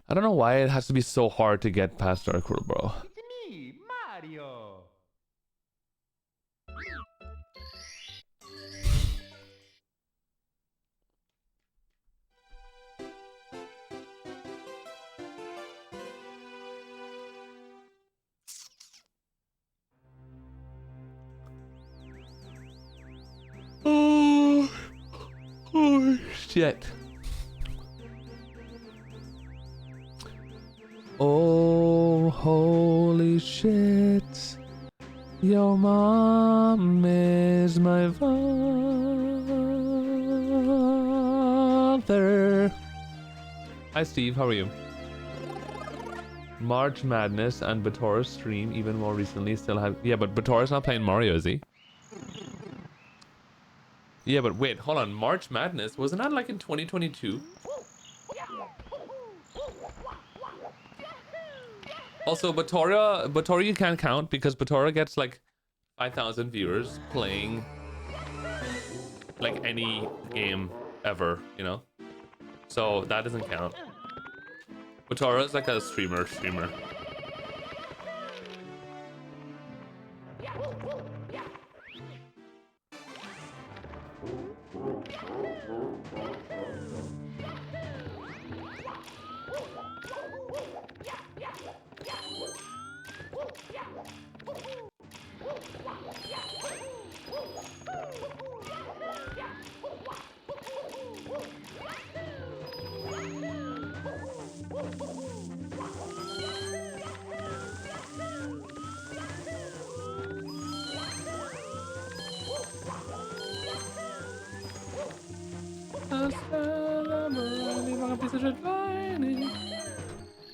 I don't know why it has to be so hard to get past Dark World, bro. It's me, Mario. Oh, oh shit. Oh, holy shit. Your mom is my father. Hi, Steve. How are you? March Madness and Batora's stream, even more recently, still have... Yeah, but Batora's not playing Mario, is he? Yeah, but wait, hold on. March Madness, wasn't that like in 2022? Also, Batora you can't count because Batora gets like 5,000 viewers playing like any game ever, you know? So that doesn't count. Batora is like a streamer.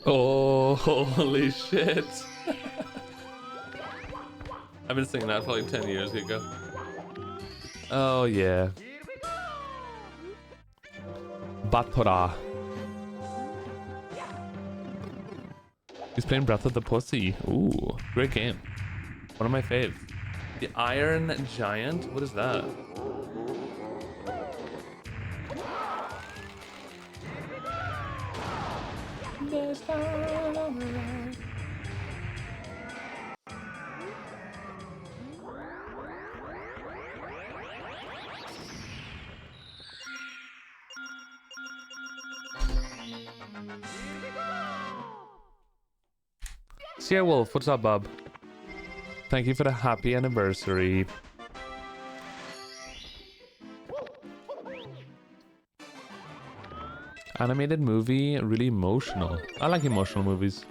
Oh, holy shit. I've been singing that for like 10 years ago. Oh, yeah. Batora. He's playing Breath of the Pussy. Ooh, great game. One of my faves. The Iron Giant? What is that? Sierra Wolf, what's up, bub? Thank you for the happy anniversary. Animated movie, really emotional. I like emotional movies.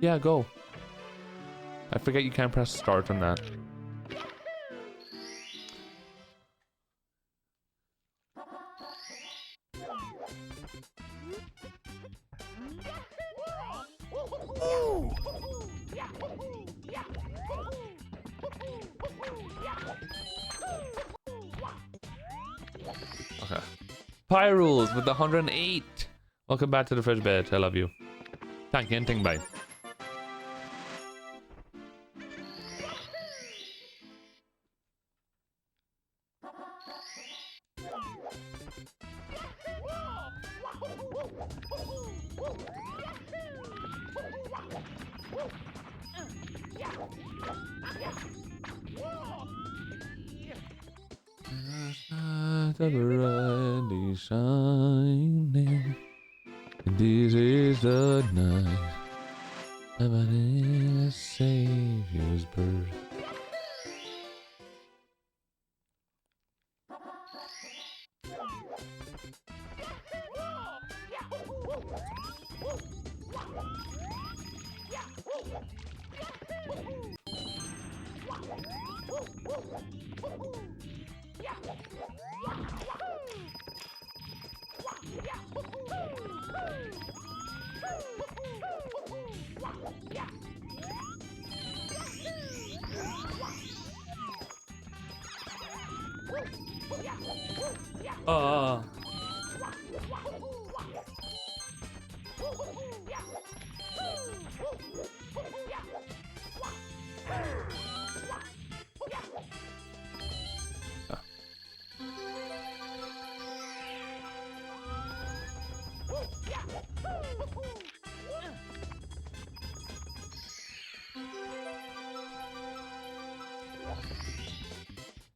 Yeah, go. I forget you can't press start on that. Okay. Pyrules with the 108. Welcome back to the fridge bed. I love you. Thank you and ting bye. Brightly shining. This is the night of a Savior's birth.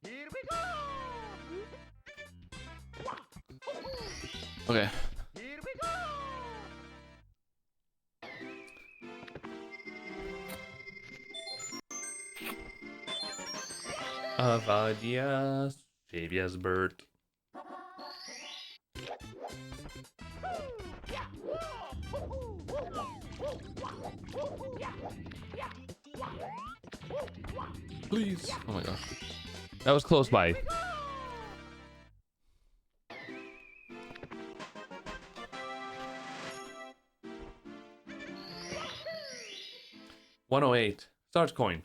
Here we go. Okay. Here we go. Avadias, Fabia's bird. Please. Oh my gosh. That was close by. $108. Start coin.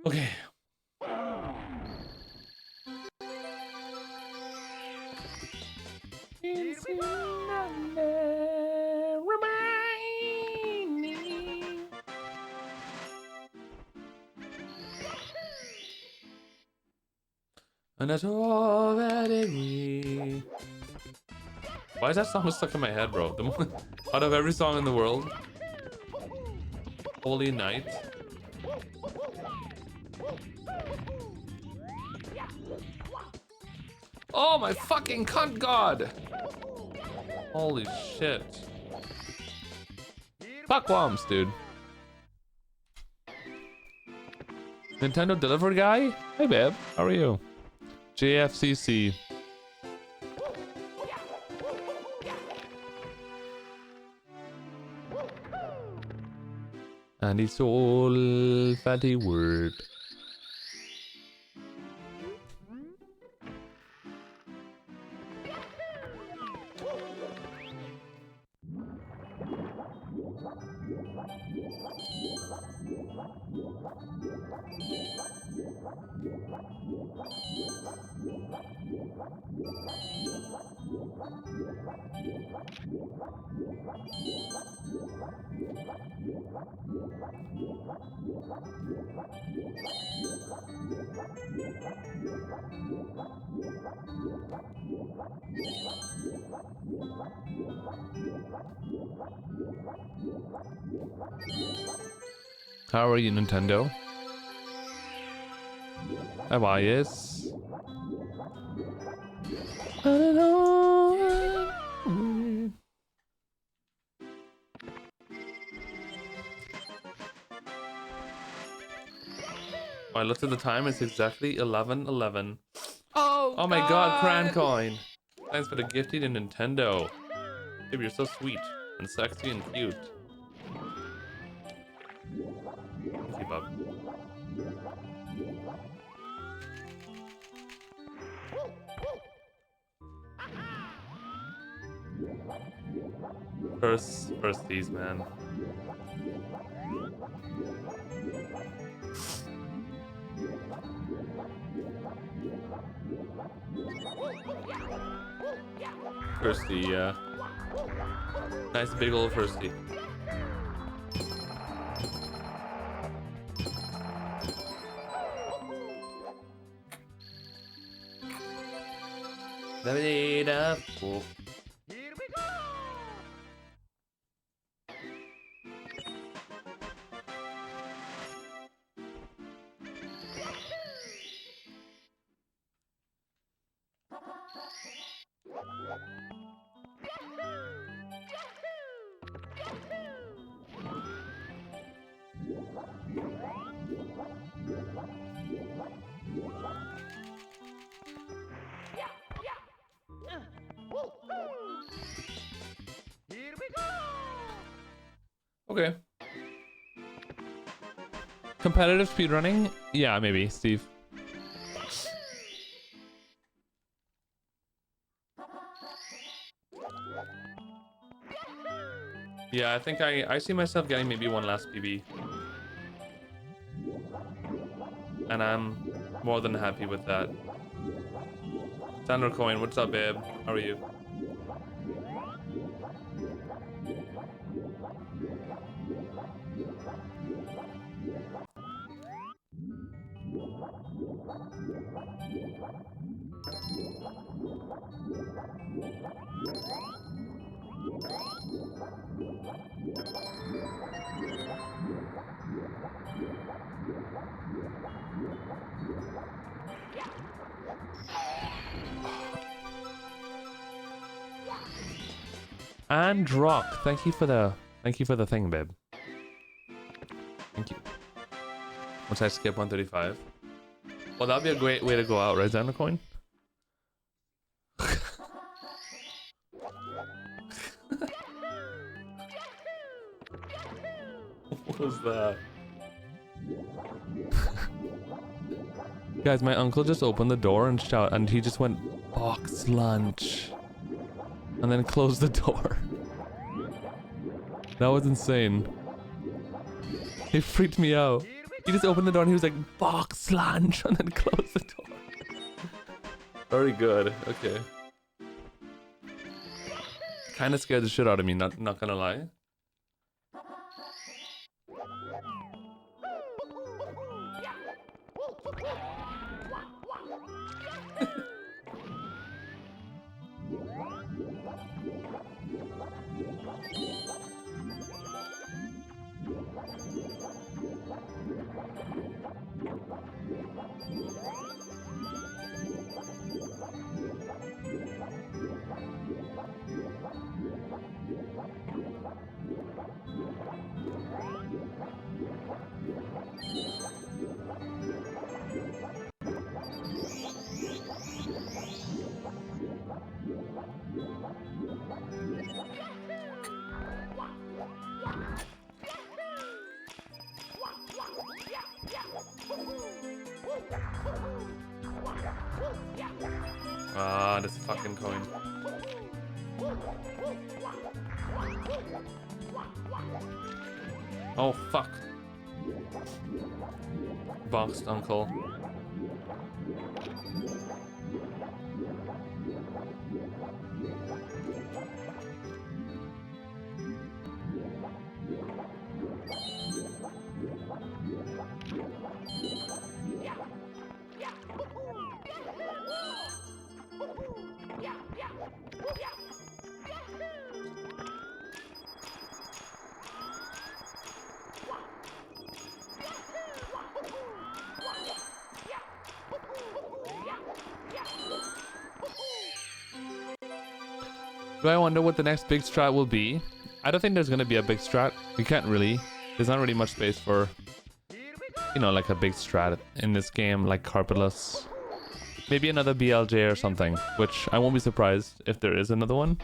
Okay. And that's all that we. Why is that song stuck in my head, bro? Out of every song in the world, Holy Night. Oh my fucking cunt god! Holy shit. Fuck Womps, dude. Nintendo delivery guy? Hey babe, how are you? JFCC. And it's all fatty word. How are you, Nintendo? How are yes? I don't know. I looked at the time, it's exactly 11:11. Oh my god, Cran Coin! Thanks for the gifted to Nintendo. Babe, you're so sweet and sexy and cute. Keep up. Firsties, man. Firsty, yeah. Nice big old firsty. Oh. Here we go. Here we go. Okay. Competitive speedrunning? Yeah, maybe, Steve. Yeah, I think I see myself getting maybe one last PB. and I'm more than happy with that. Sandra Coin, what's up, babe? How are you? And Rock, thank you for the thing, babe. Thank you. Once I skip 135. Well, that'd be a great way to go out, right, Xander Coin? What was that? Guys, my uncle just opened the door and and he just went, box lunch. And then closed the door. That was insane. It freaked me out. He just opened the door and he was like, box lunch, and then closed the door. Very good. Okay. Kind of scared the shit out of me, not gonna lie. Ah, this fucking coin. Oh, fuck. Boxed uncle. Do I wonder what the next big strat will be? I don't think there's gonna be a big strat. We can't really. There's not really much space for, you know, like a big strat in this game, like carpetless. Maybe another BLJ or something, which I won't be surprised if there is another one.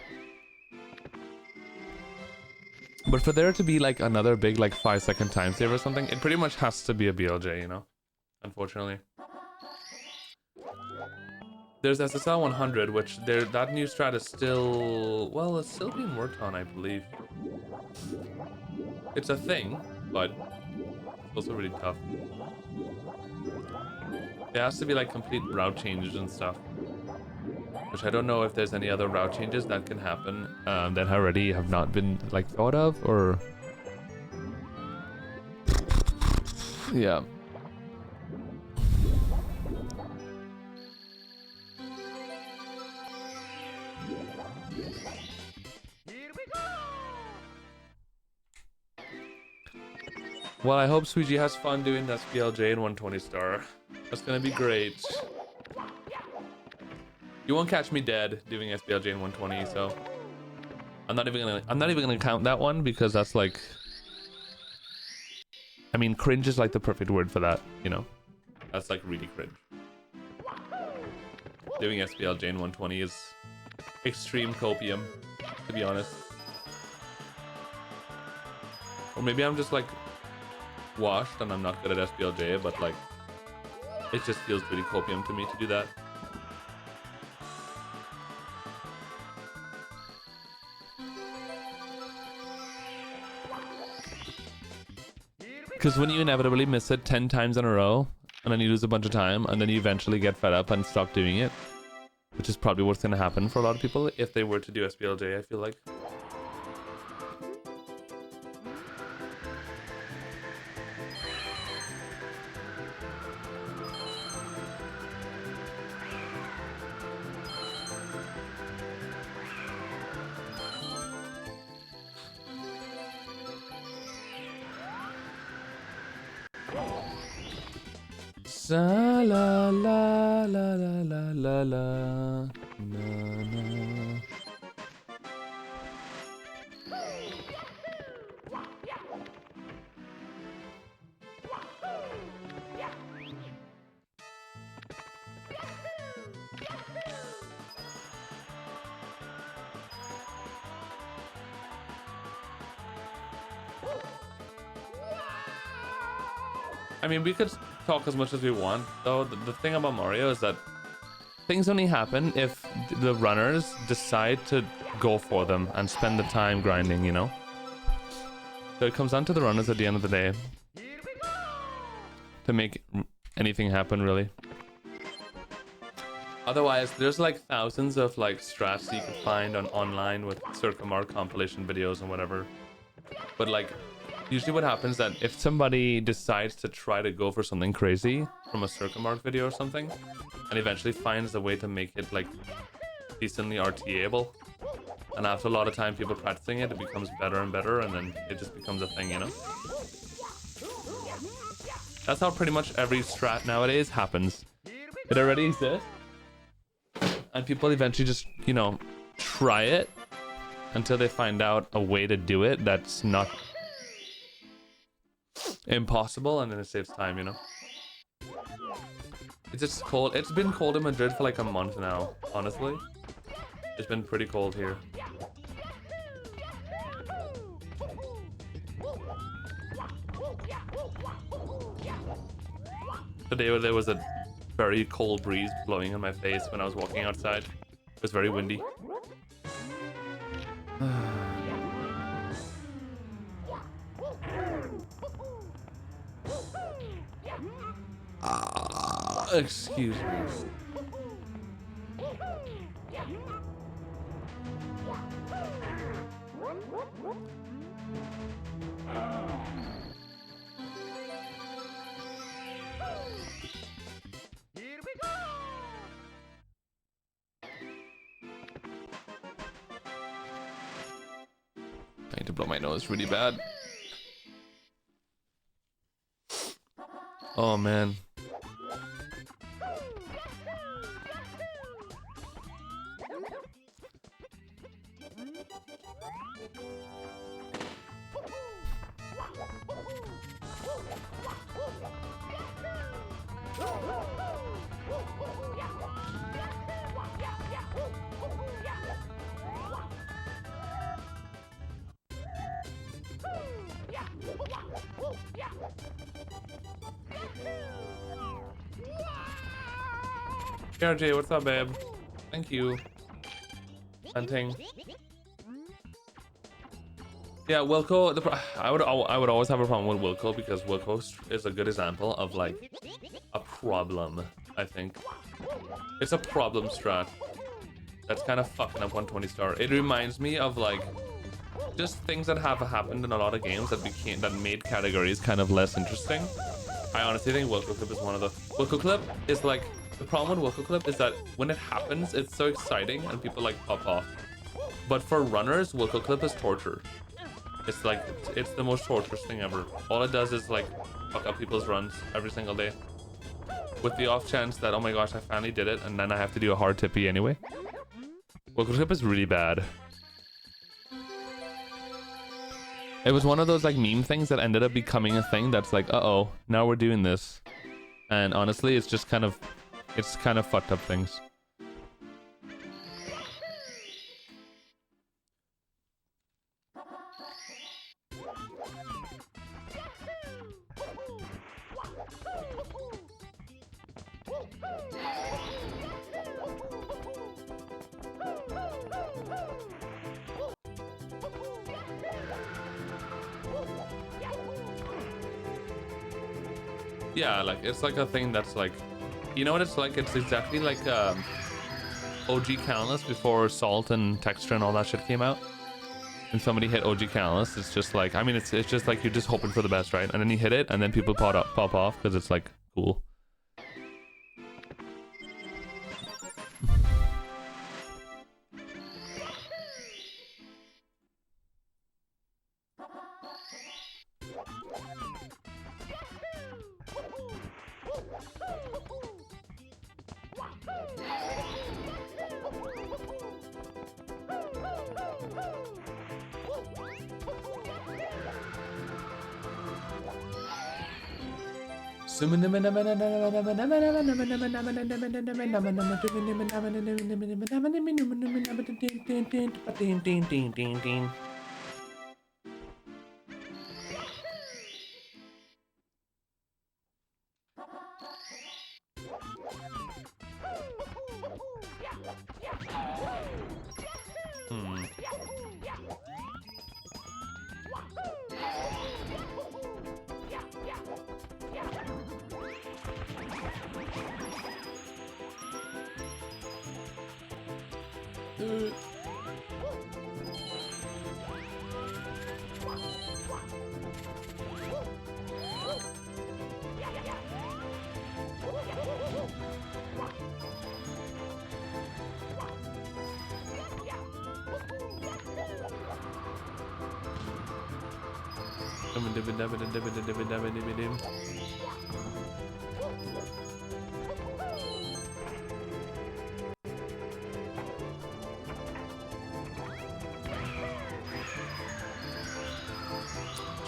But for there to be like another big like 5-second time save or something, it pretty much has to be a BLJ, you know? Unfortunately. There's SSL 100, which that new strat is still, well, it's still being worked on, I believe. It's a thing, but it's also really tough. There has to be like complete route changes and stuff, which I don't know if there's any other route changes that can happen that already have not been like thought of, or yeah. Well, I hope Suiji has fun doing that SPLJ in 120 star. That's gonna be great. You won't catch me dead doing SPLJ in 120, so I'm not even gonna count that one, because that's like, I mean, cringe is like the perfect word for that, you know? That's like really cringe. Doing SPLJ in 120 is extreme copium, to be honest. Or maybe I'm just like washed and I'm not good at SPLJ, but like it just feels pretty copium to me to do that. Because when you inevitably miss it 10 times in a row, and then you lose a bunch of time, and then you eventually get fed up and stop doing it, which is probably what's going to happen for a lot of people if they were to do SPLJ, I feel like. La la la la la la la na na. I mean, we could talk as much as we want, though. The thing about Mario is that things only happen if the runners decide to go for them and spend the time grinding, you know? So it comes down to the runners at the end of the day to make anything happen, really. Otherwise, there's like thousands of like strats you can find on online with circle mark compilation videos and whatever. But like, usually what happens is that if somebody decides to try to go for something crazy from a circle mark video or something, and eventually finds a way to make it like decently RTAble, and after a lot of time people practicing it, it becomes better and better, and then it just becomes a thing, you know? That's how pretty much every strat nowadays happens. It already exists, and people eventually just, you know, try it until they find out a way to do it that's not impossible, and then it saves time, you know? It's just cold. It's been cold in Madrid for like a month now, honestly. It's been pretty cold here. Today there was a very cold breeze blowing in my face when I was walking outside. It was very windy. Excuse me. Here we go! I need to blow my nose really bad. Oh man. RJ, what's up, babe? Thank you. Hunting. Yeah, Wilco. I would always have a problem with Wilco because Wilco is a good example of like a problem. I think it's a problem strat that's kind of fucking up 120 star. It reminds me of like just things that have happened in a lot of games that made categories kind of less interesting. I honestly think Wilco Clip is one of the. Wilco Clip is like. The problem with Wilco Clip is that when it happens, it's so exciting and people like pop off. But for runners, Wilco Clip is torture. It's like, it's the most torturous thing ever. All it does is like fuck up people's runs every single day. With the off chance that, oh my gosh, I finally did it, and then I have to do a hard tippy anyway. Wilco Clip is really bad. It was one of those like meme things that ended up becoming a thing that's like, uh-oh, now we're doing this. And honestly, it's just kind of fucked up things. Yeah, like it's like a thing that's like, you know what it's like? It's exactly like OG Canvas before Salt and Texture and all that shit came out. And somebody hit OG Canvas, it's just like, I mean, it's just like you're just hoping for the best, right? And then you hit it, and then people pop off because it's like cool.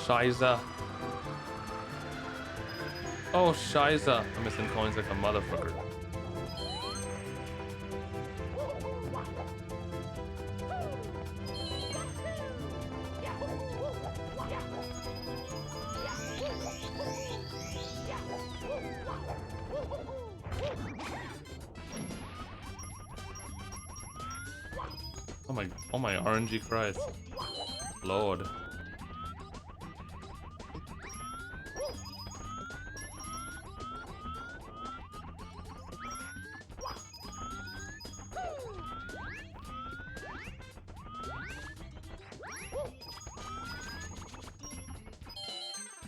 Shiza. Oh, Shiza. I'm missing coins like a motherfucker. Oh my RNG Christ. Lord.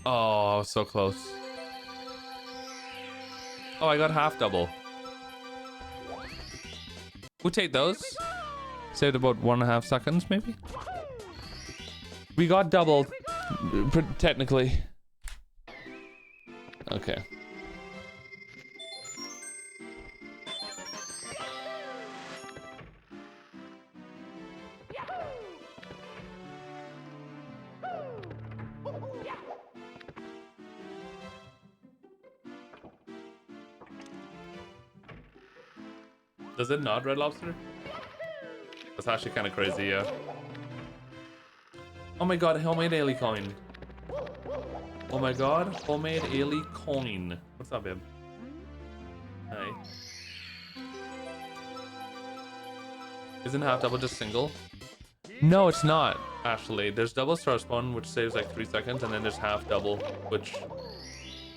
Oh, so close. Oh, I got half double. We'll take those. Saved about 1.5 seconds, maybe. We got double, technically. Okay. Does it not, Red Lobster? That's actually kind of crazy, yeah. Oh my god, homemade Ailey coin. Oh my god, homemade Ailey coin. What's up, babe? Hi. Isn't half double just single? No, it's not, actually. There's double star spawn, which saves like 3 seconds, and then there's half double, which...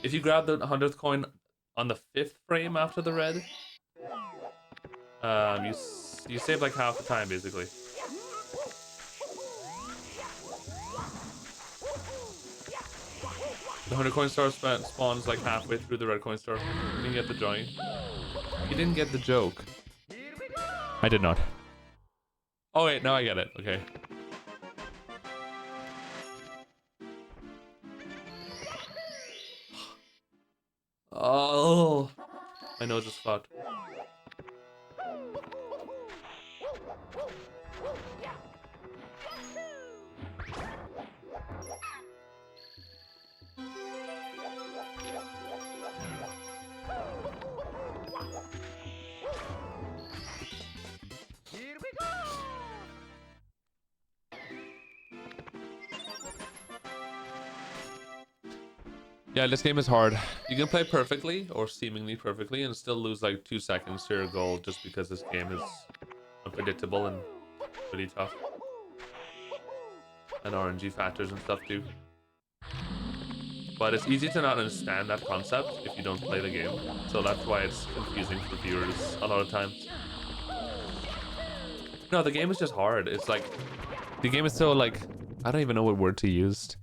If you grab the 100th coin on the 5th frame after the red, you save like half the time, basically. The 100 coin star spawns like halfway through the red coin star. You didn't get the joint. You didn't get the joke. I did not. Oh wait, now I get it. Okay. Oh, my nose is fucked. Yeah, this game is hard. You can play perfectly or seemingly perfectly and still lose like 2 seconds to your goal just because this game is unpredictable and pretty tough. And RNG factors and stuff too. But it's easy to not understand that concept if you don't play the game. So that's why it's confusing for viewers a lot of times. No, the game is just hard. It's like, the game is so like, I don't even know what word to use.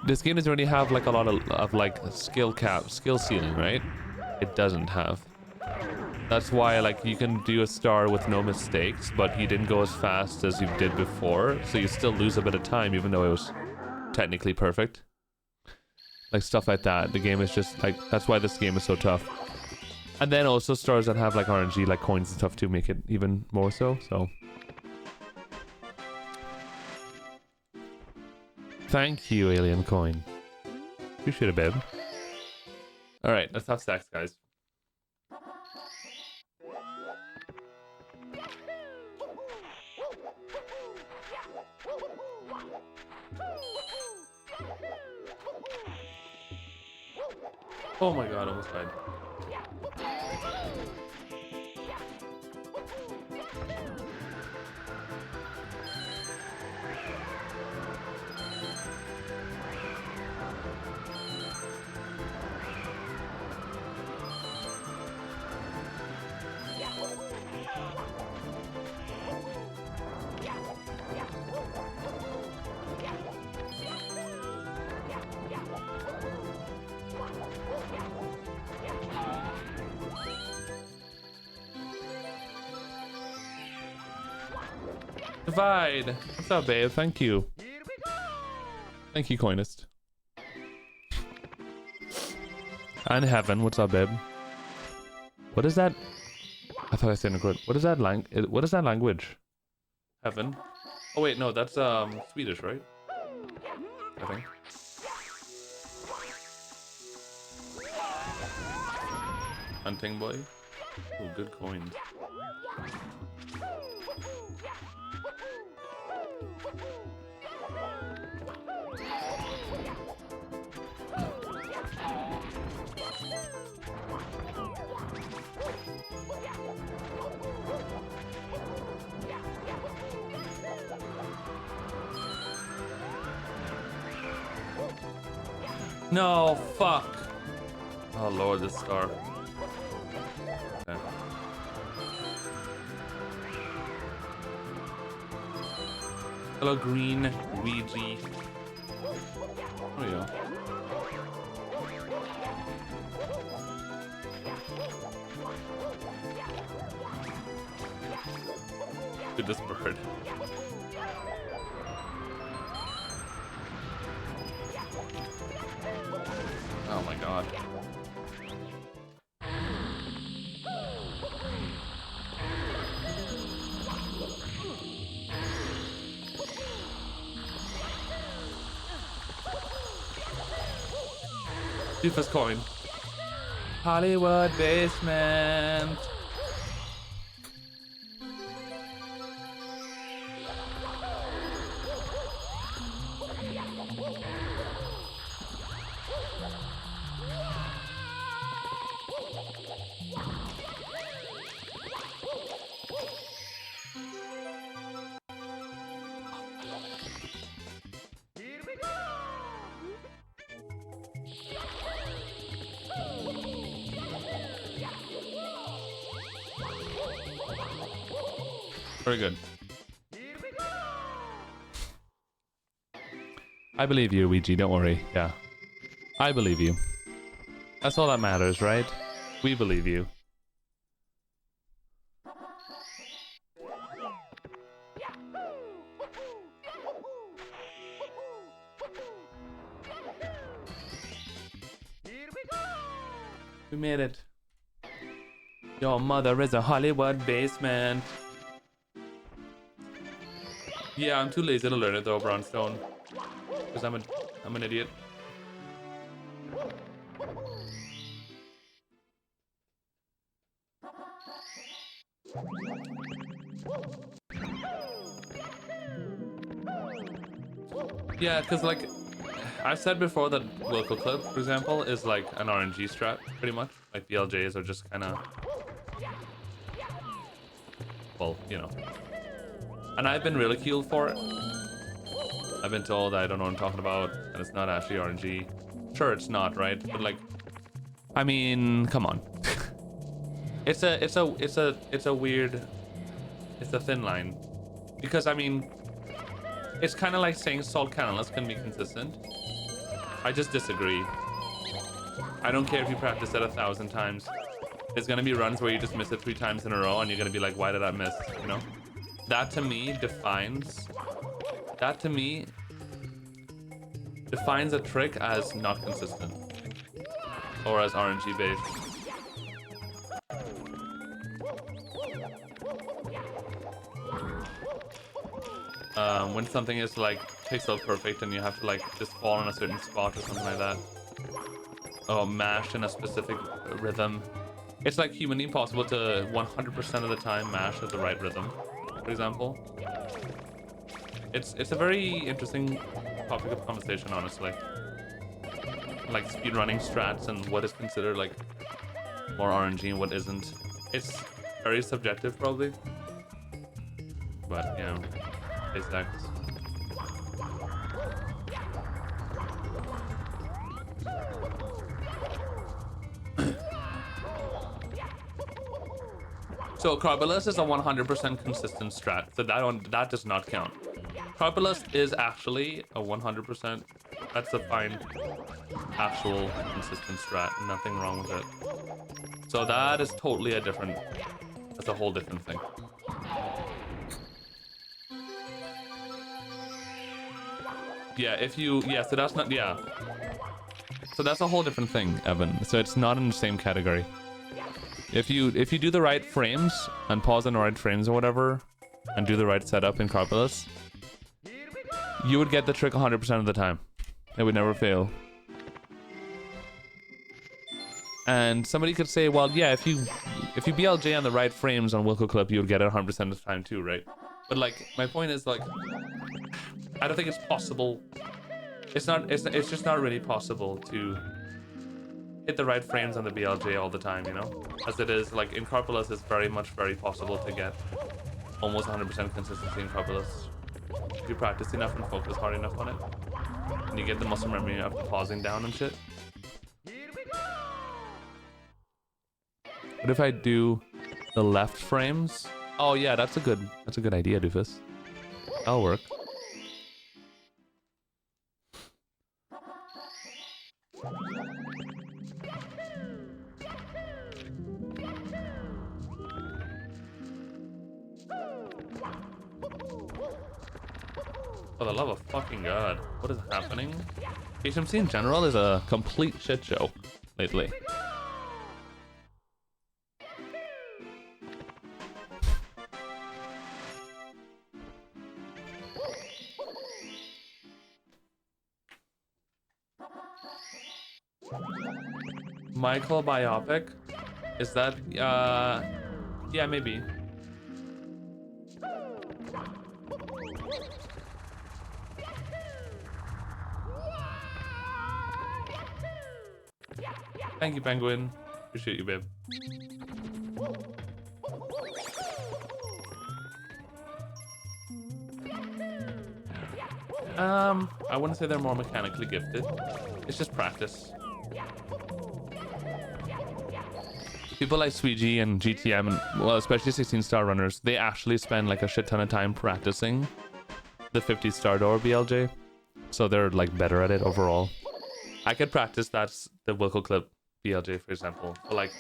This game doesn't really have like a lot of like skill ceiling, right? It doesn't have. That's why like you can do a star with no mistakes, but you didn't go as fast as you did before, so you still lose a bit of time even though it was technically perfect. Like stuff like that. The game is just like, that's why this game is so tough. And then also stars that have like RNG, like coins and stuff to make it even more so. Thank you, Alien Coin. Appreciate it, babe. Alright, let's have sex, guys. Oh my god, almost died. Divide. What's up, babe? Thank you. Thank you, Coinist. And Heaven. What's up, babe? What is that? I thought I said it good. What is that What is that language? Heaven. Oh wait, no, that's Swedish, right? I think. Hunting boy. Oh, good coins. No, fuck. Oh lord, this star. Okay. Hello, green Ouija. Oh yeah. Dude, this bird. Oh my god. Deepest coin. Hollywood basement. Very good. I believe you, Ouija, don't worry. Yeah. I believe you. That's all that matters, right? We believe you. We made it. Your mother is a Hollywood basement. Yeah, I'm too lazy to learn it though, Bronstone. Because I'm an idiot. Yeah, because like I've said before that local clip, for example, is like an RNG strat, pretty much. Like BLJs are just kind of, well, you know. And I've been ridiculed for it. I've been told I don't know what I'm talking about, and it's not actually RNG. Sure, it's not, right? But like, I mean, come on. It's a weird, it's a thin line, because I mean, it's kind of like saying salt cannonless can be consistent. I just disagree. I don't care if you practice it 1,000 times. There's gonna be runs where you just miss it 3 times in a row, and you're gonna be like, why did I miss? You know, that to me defines. That to me defines a trick as not consistent or as RNG based. When something is like pixel perfect and you have to like just fall in a certain spot or something like that, or mash in a specific rhythm, it's like humanly impossible to 100% of the time mash at the right rhythm, for example. It's a very interesting topic of conversation, honestly. Like speedrunning strats and what is considered like more RNG and what isn't. It's very subjective, probably. But you know, exact. So Carbolus is a 100% consistent strat, so that does not count. Carbolus is actually a 100%. That's a fine, actual consistent strat. Nothing wrong with it. So that is totally a different. That's a whole different thing. Yeah, if you so that's not So that's a whole different thing, Evan. So it's not in the same category. If you do the right frames and pause in the right frames or whatever, and do the right setup in Carbolus, you would get the trick 100% of the time. It would never fail. And somebody could say, well, yeah, if you BLJ on the right frames on Wilco Clip, you would get it 100% of the time too, right? But like, my point is like, I don't think it's possible. It's just not really possible to hit the right frames on the BLJ all the time, you know? As it is, like in Carbolus, it's very possible to get almost 100% consistency in Carbolus. If you practice enough and focus hard enough on it, and you get the muscle memory of the pausing down and shit. What if I do the left frames? Oh yeah, that's a good idea, Doofus. That'll work. For the love of fucking God, what is happening? HMC in general is a complete shit show lately. Michael biopic? Is that yeah, maybe. Thank you, Penguin. Appreciate you, babe. I wouldn't say they're more mechanically gifted. It's just practice. People like Sweegie and GTM, and well, especially 16-star runners, they actually spend like a shit ton of time practicing the 50-star door BLJ, so they're like better at it overall. I could practice the Wilco Clip BLJ, for example, for like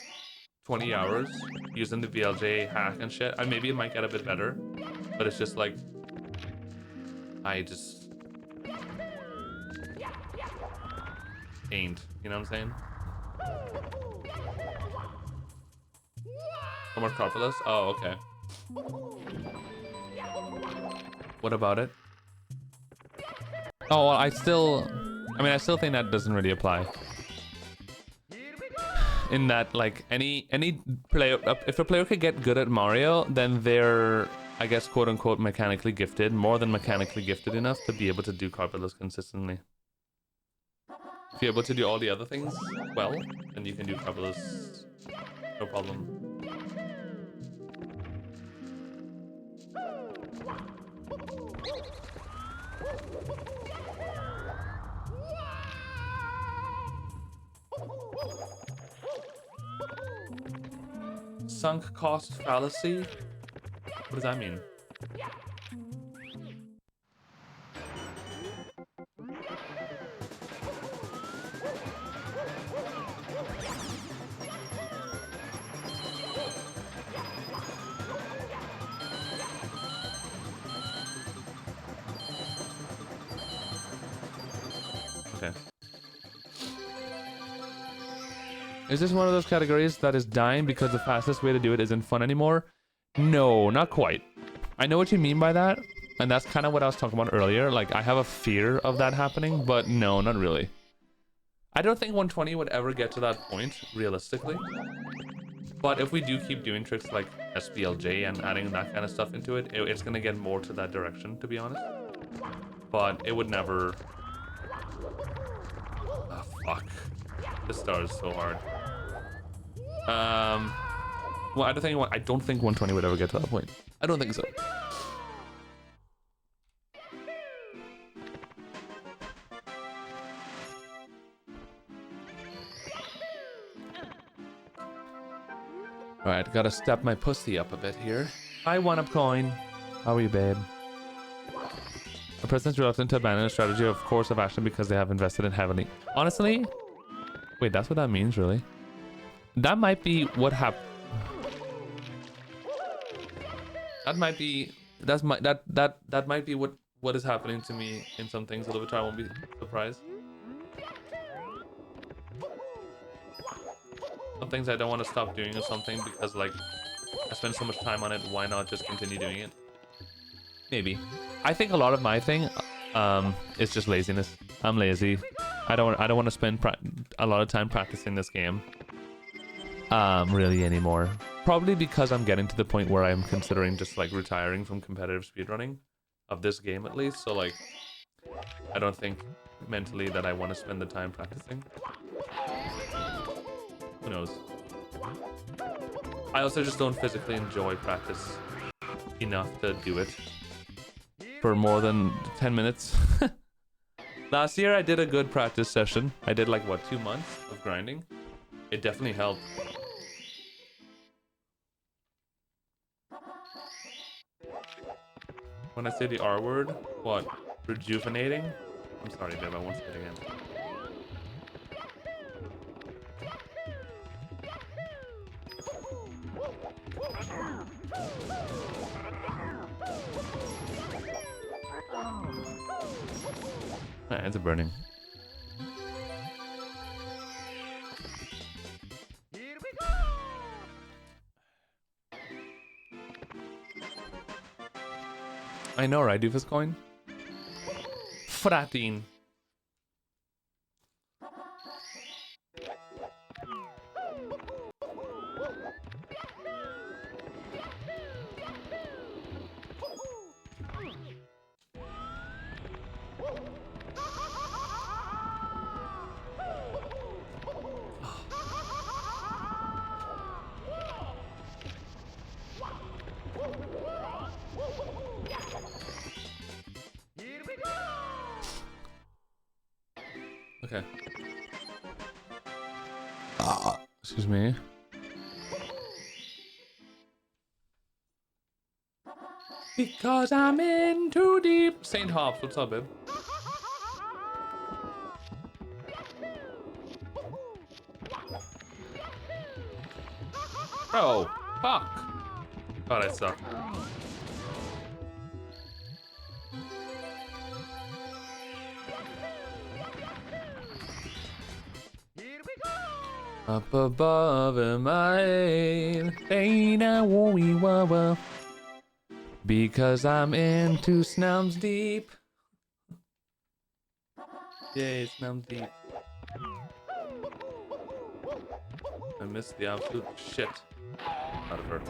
20 hours using the BLJ hack and shit, and maybe it might get a bit better, but it's just like I just ain't, you know what I'm saying? No more Carbolus? Oh, okay. What about it? Oh, well, I still think that doesn't really apply. In that, like, any player, if a player could get good at Mario, then they're, I guess, quote-unquote, mechanically gifted, more than mechanically gifted enough to be able to do Carbolus consistently. If you're able to do all the other things well, then you can do Carbolus, no problem. Sunk cost fallacy? What does that mean? Okay. Is this one of those categories that is dying because the fastest way to do it isn't fun anymore? No, not quite. I know what you mean by that, and that's kind of what I was talking about earlier. Like, I have a fear of that happening, but no, not really. I don't think 120 would ever get to that point, realistically. But if we do keep doing tricks like SPLJ and adding that kind of stuff into it, it's going to get more to that direction, to be honest. But it would never... Ah, fuck. This star is so hard. Well, I don't think 120 would ever get to that point. I don't think so. Alright, gotta step my pussy up a bit here. Hi, 1-up coin. How are you, babe? A president's reluctant to abandon a strategy of course of action because they have invested in heavily. Honestly, wait, that's what that means, really? That might be what happened. That might be that might be what is happening to me in some things a little bit. I won't be surprised. Some things I don't want to stop doing or something because like I spend so much time on it. Why not just continue doing it? Maybe. I think a lot of my thing is just laziness. I'm lazy. I don't want to spend a lot of time practicing this game really anymore. Probably because I'm getting to the point where I'm considering just like retiring from competitive speedrunning of this game at least. So like I don't think mentally that I want to spend the time practicing. Who knows? I also just don't physically enjoy practice enough to do it for more than 10 minutes. Last year I did a good practice session. I did like what, 2 months of grinding. It definitely helped. When I say the R word, what? Rejuvenating? I'm sorry, babe, I won't say it again. My hands are burning. Here we go! I know, right, Doofus coin? Fratin. Here we go! Okay. Excuse me. Because I'm in too deep. Saint Hops, what's up, babe? Bro, fuck. God, I suck. Here we go! Up above in my head, ain't I woo wah wah. Because I'm into Snums Deep. Yay, Snums Deep. I missed the absolute shit out of her.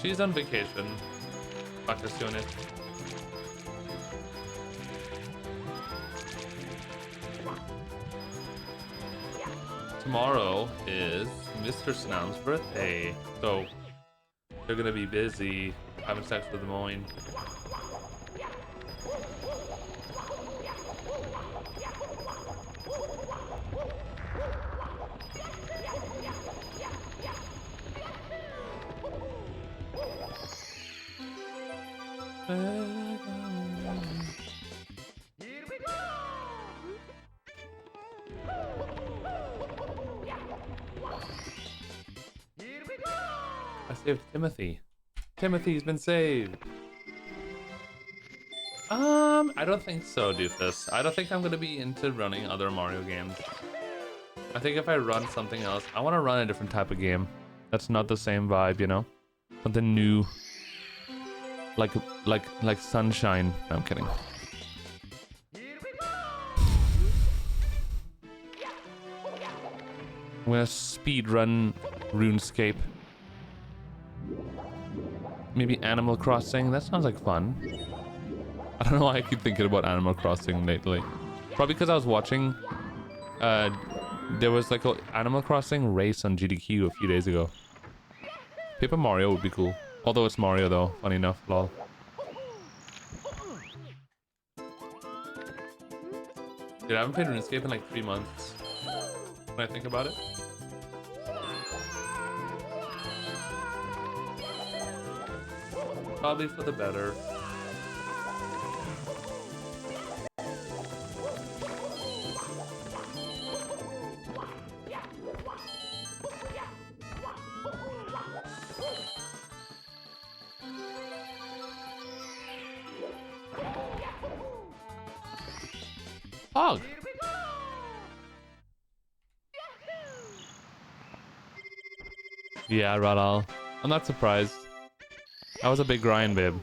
She's on vacation. Vacaciones. tomorrow is Mr. Snam's birthday, so they're gonna be busy having sex with Moine. Here we go! Here we go! I saved Timothy. Timothy's been saved. I don't think so, Doofus. I don't think I'm gonna be into running other Mario games. I think if I run something else, I want to run a different type of game. That's not the same vibe, you know? Something new. Like Sunshine. No, I'm kidding. Here we go! I'm gonna speed run RuneScape. Maybe Animal Crossing. That sounds like fun. I don't know why I keep thinking about Animal Crossing lately. Probably because I was watching. There was like an Animal Crossing race on GDQ a few days ago. Paper Mario would be cool. Although it's Mario though, funny enough, lol. Dude, I haven't played RuneScape in like 3 months. When I think about it. Probably for the better. Hog. Yeah, Radal. I'm not surprised. That was a big grind, babe.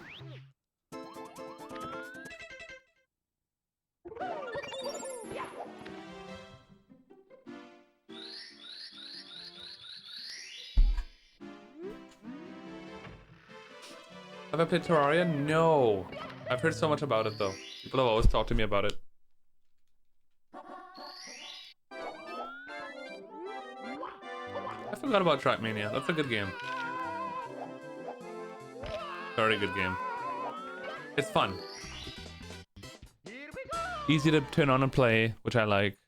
Have I played Terraria? No. I've heard so much about it though. People have always talked to me about it. I forgot about Trackmania. That's a good game. Very good game. It's fun. Easy to turn on and play, which I like.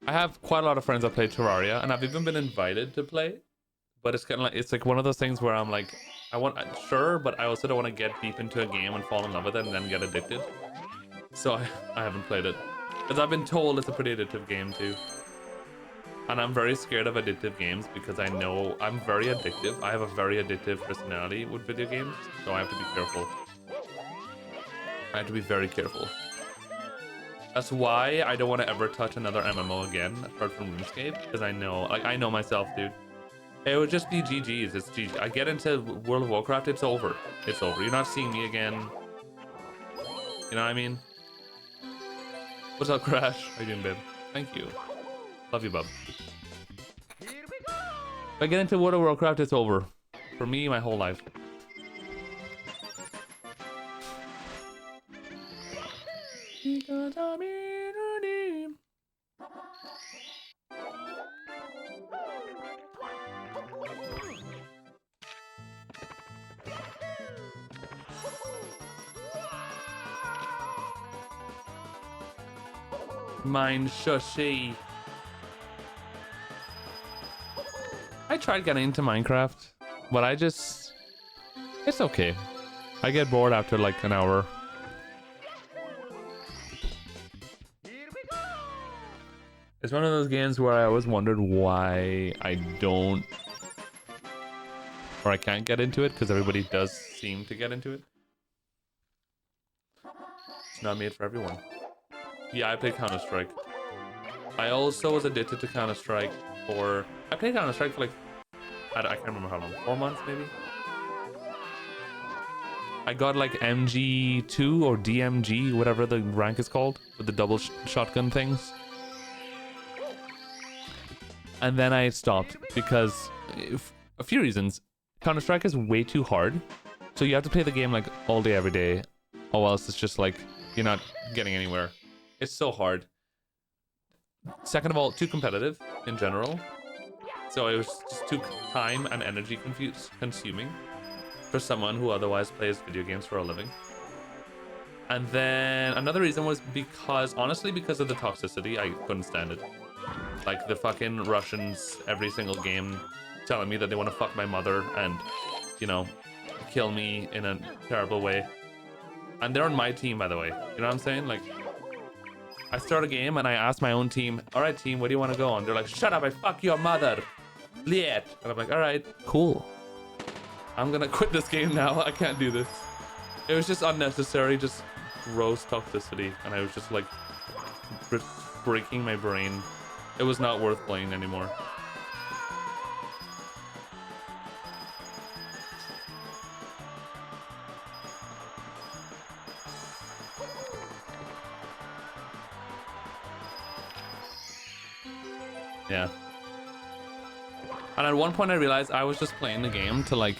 I have quite a lot of friends that play Terraria, and I've even been invited to play. But it's kind of like, it's like one of those things where I'm like, sure, but I also don't want to get deep into a game and fall in love with it and then get addicted. So I haven't played it. Because I've been told it's a pretty addictive game too. And I'm very scared of addictive games because I know I'm very addictive. I have a very addictive personality with video games, so I have to be careful. I have to be very careful. That's why I don't want to ever touch another MMO again, apart from RuneScape, because I know myself, dude. It would just be GG's. It's GG. I get into World of Warcraft, it's over. It's over. You're not seeing me again. You know what I mean? What's up, Crash? How you doing, babe? Thank you. Love you, bub. If I get into World of Warcraft, it's over. For me, my whole life. Mine shushy. I tried getting into Minecraft, but it's okay. I get bored after like an hour. It's one of those games where I always wondered why I don't, or I can't get into it, because everybody does seem to get into it. It's not made for everyone. Yeah, I played Counter-Strike. I also was addicted to Counter-Strike for... I played Counter-Strike for like... I can't remember how long. 4 months, maybe? I got like MG2 or DMG, whatever the rank is called, with the double shotgun things. And then I stopped because... a few reasons. Counter-Strike is way too hard. So you have to play the game like all day, every day. Or else it's just like, you're not getting anywhere. It's so hard. Second of all, too competitive in general. So it was just too time and energy consuming for someone who otherwise plays video games for a living. And then another reason was because, honestly, because of the toxicity, I couldn't stand it. Like the fucking Russians every single game telling me that they want to fuck my mother and, you know, kill me in a terrible way. And they're on my team, by the way. You know what I'm saying? Like, I start a game and I ask my own team, all right, team, where do you want to go on? They're like, shut up, I fuck your mother. Blech. And I'm like, all right, cool. I'm gonna quit this game now. I can't do this. It was just unnecessary, just gross toxicity. And I was just like breaking my brain. It was not worth playing anymore. Yeah. And at one point I realized I was just playing the game to like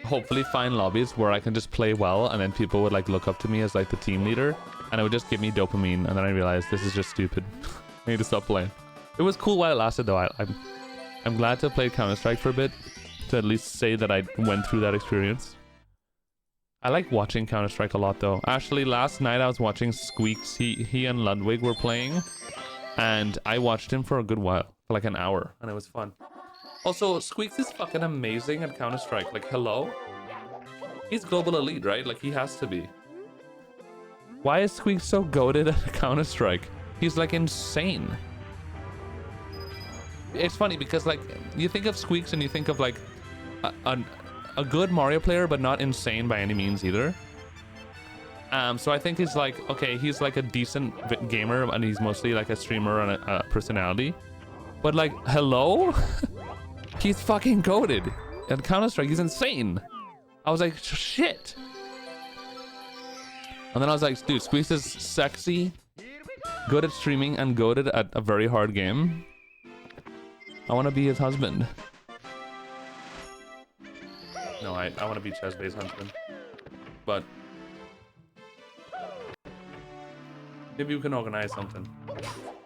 hopefully find lobbies where I can just play well and then people would like look up to me as like the team leader and it would just give me dopamine, and then I realized this is just stupid. I need to stop playing. It was cool while it lasted though. I'm glad to play Counter-Strike for a bit to at least say that I went through that experience. I like watching Counter-Strike a lot though. Actually, last night I was watching Squeaks. He and Ludwig were playing and I watched him for a good while, for like an hour, and it was fun. Also, Squeaks is fucking amazing at Counter-Strike. Like, hello? He's global elite, right? Like, he has to be. Why is Squeaks so goated at Counter-Strike? He's like insane. It's funny because like you think of Squeaks and you think of like a good Mario player, but not insane by any means either. So I think he's like, okay, he's like a decent gamer and he's mostly like a streamer and a personality. But like, hello? He's fucking goated at Counter-Strike. He's insane. I was like, shit. And then I was like, dude, Squeaks is sexy, good at streaming, and goated at a very hard game. I want to be his husband. No, I want to be Chesbay's husband. But maybe we can organize something.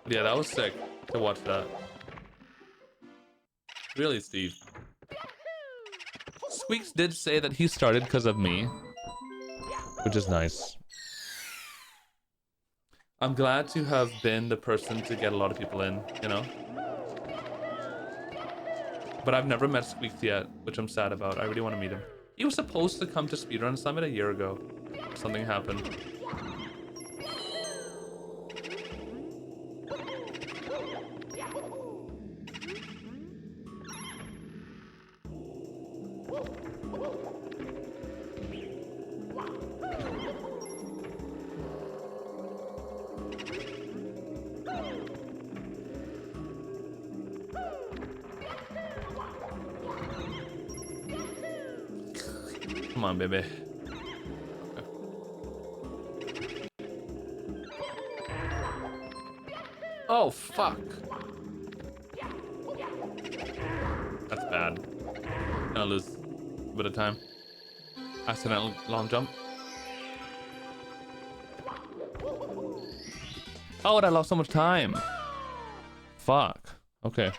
Yeah, that was sick to watch that. Really, Steve. Squeaks did say that he started because of me, which is nice. I'm glad to have been the person to get a lot of people in, you know? But I've never met Squeaks yet, which I'm sad about. I really want to meet him. He was supposed to come to Speedrun Summit a year ago. Something happened. Come on, baby. Oh, fuck. That's bad. Gonna lose a bit of time. Accidental long jump. Oh, I lost so much time. Fuck. Okay.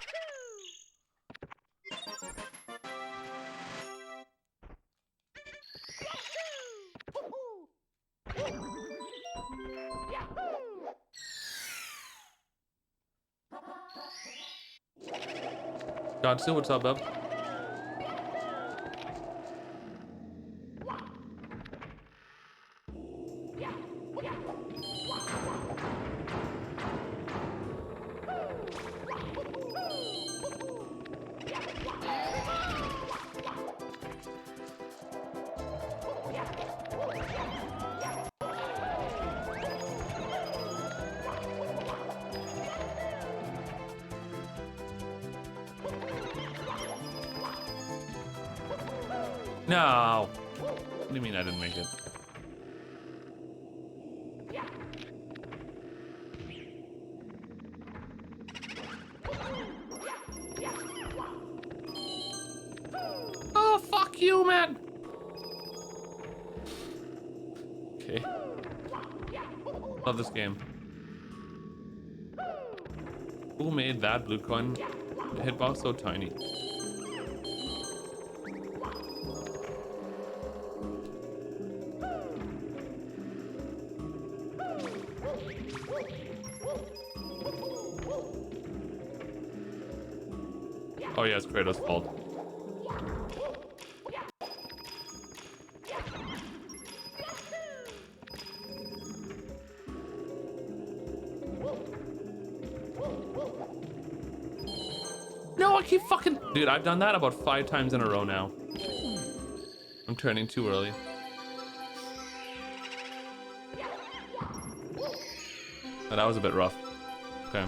Godsu, what's up, bub? No. What do you mean I didn't make it? Oh, fuck you, man. Okay. Love this game. Who made that blue coin hitbox so tiny? Oh yeah, it's Kratos' fault. No, I keep fucking... Dude, I've done that about 5 times in a row now. I'm turning too early. Oh, that was a bit rough. Okay.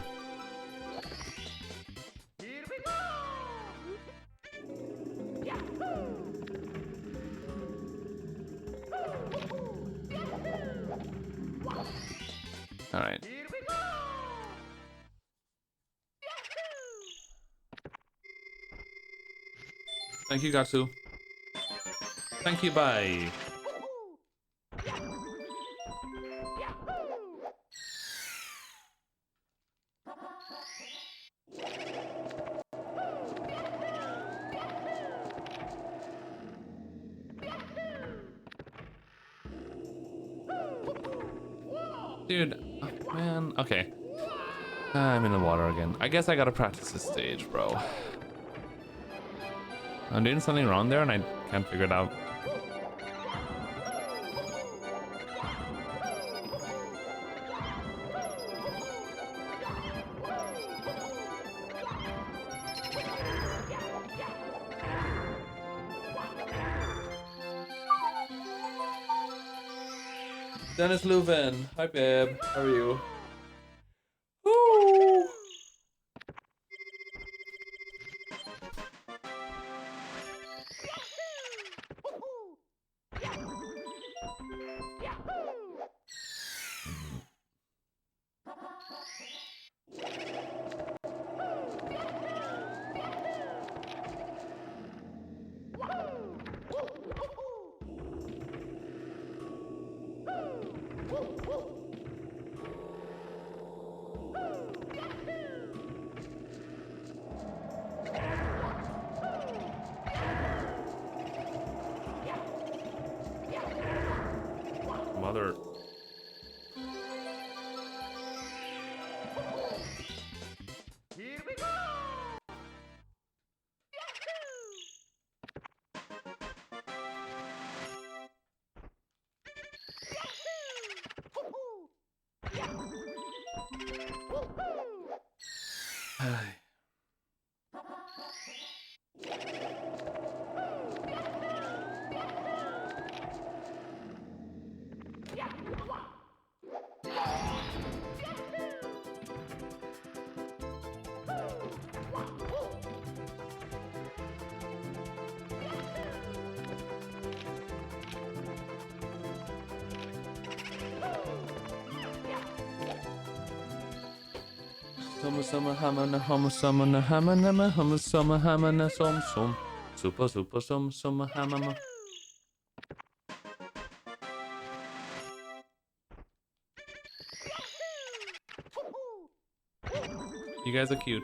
All right. Thank you, Gatsu. Thank you, bye. Dude, oh, man, okay. I'm in the water again. I guess I gotta practice this stage, bro. I'm doing something wrong there and I can't figure it out. Dennis Leuven. Hi, babe. How are you? Woo! Mother. Here we go! Summer hammer hammer summer hammer hammer hammer summer hammer som super summer hammer. You guys are cute.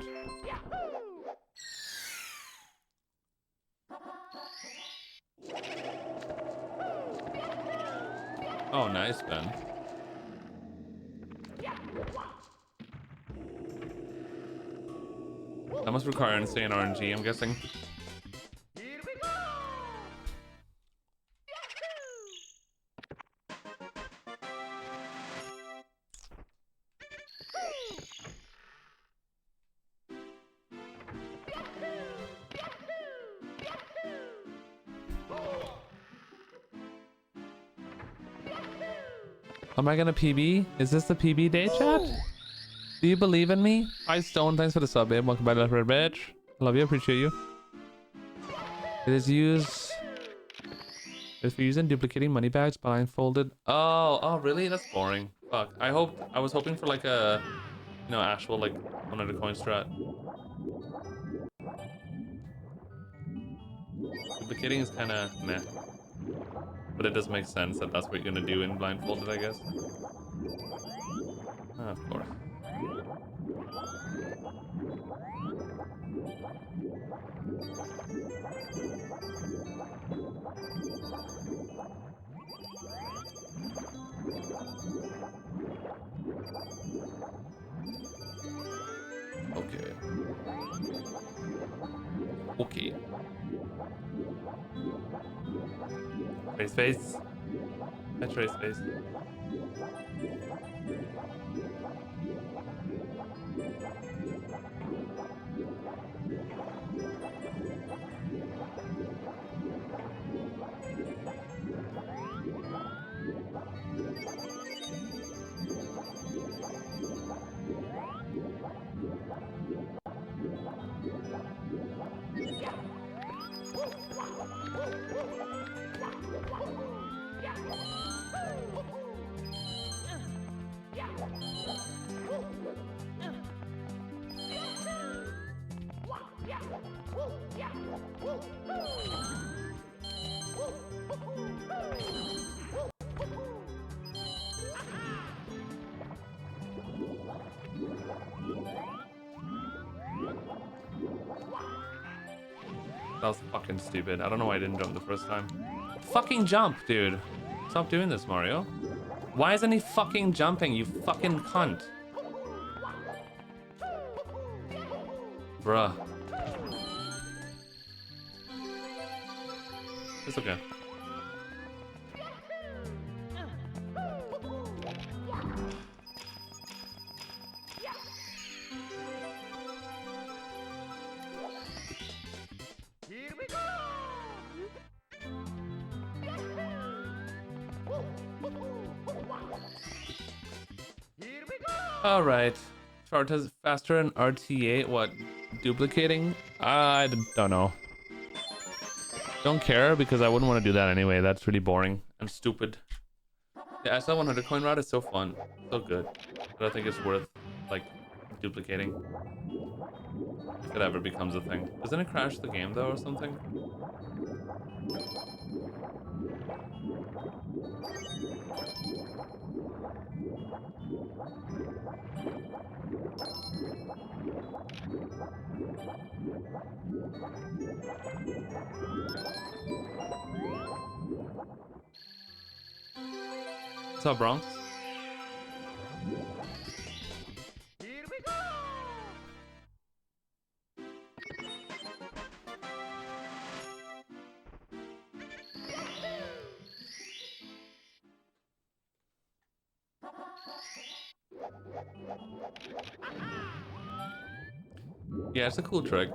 Oh, nice, Ben. That must require insane RNG, I'm guessing. Here we go! Am I gonna PB? Is this the PB day, chat? Do you believe in me? Hi, Stone. Thanks for the sub, babe. Welcome back to Red Bitch. Love you. Appreciate you. It is used... It's for using duplicating money bags blindfolded. Oh, really? That's boring. Fuck. I was hoping for like a, you know, actual like 100 coin strat. Duplicating is kind of meh. But it does make sense that that's what you're gonna do in blindfolded, I guess. Ah, of course. Sweet. Face. X-ray space. That was fucking stupid. I don't know why I didn't jump the first time. Fucking jump, dude. Stop doing this, Mario. Why isn't he fucking jumping, you fucking cunt? Bruh. It's okay. Here we go! Here we go! Alright. Charges faster in RTA. What? Duplicating? I don't know. Don't care because I wouldn't want to do that anyway. That's really boring and stupid. The SL 100 coin route is so fun. So good. But I think it's worth, like, duplicating. If it ever becomes a thing. Doesn't it crash the game though or something? What's up, Bronx? Here we go! Yeah, it's a cool trick.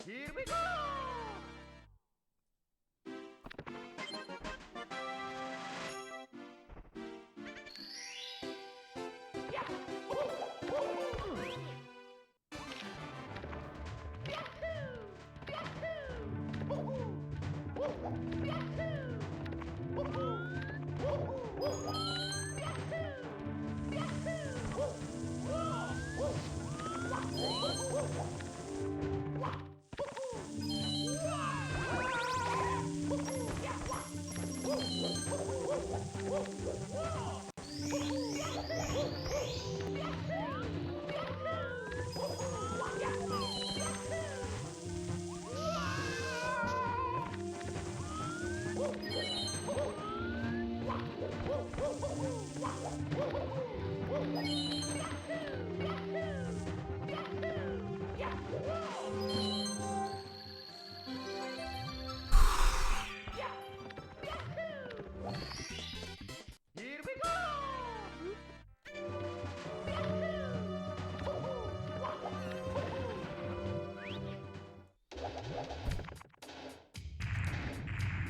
Here we go! Here we go!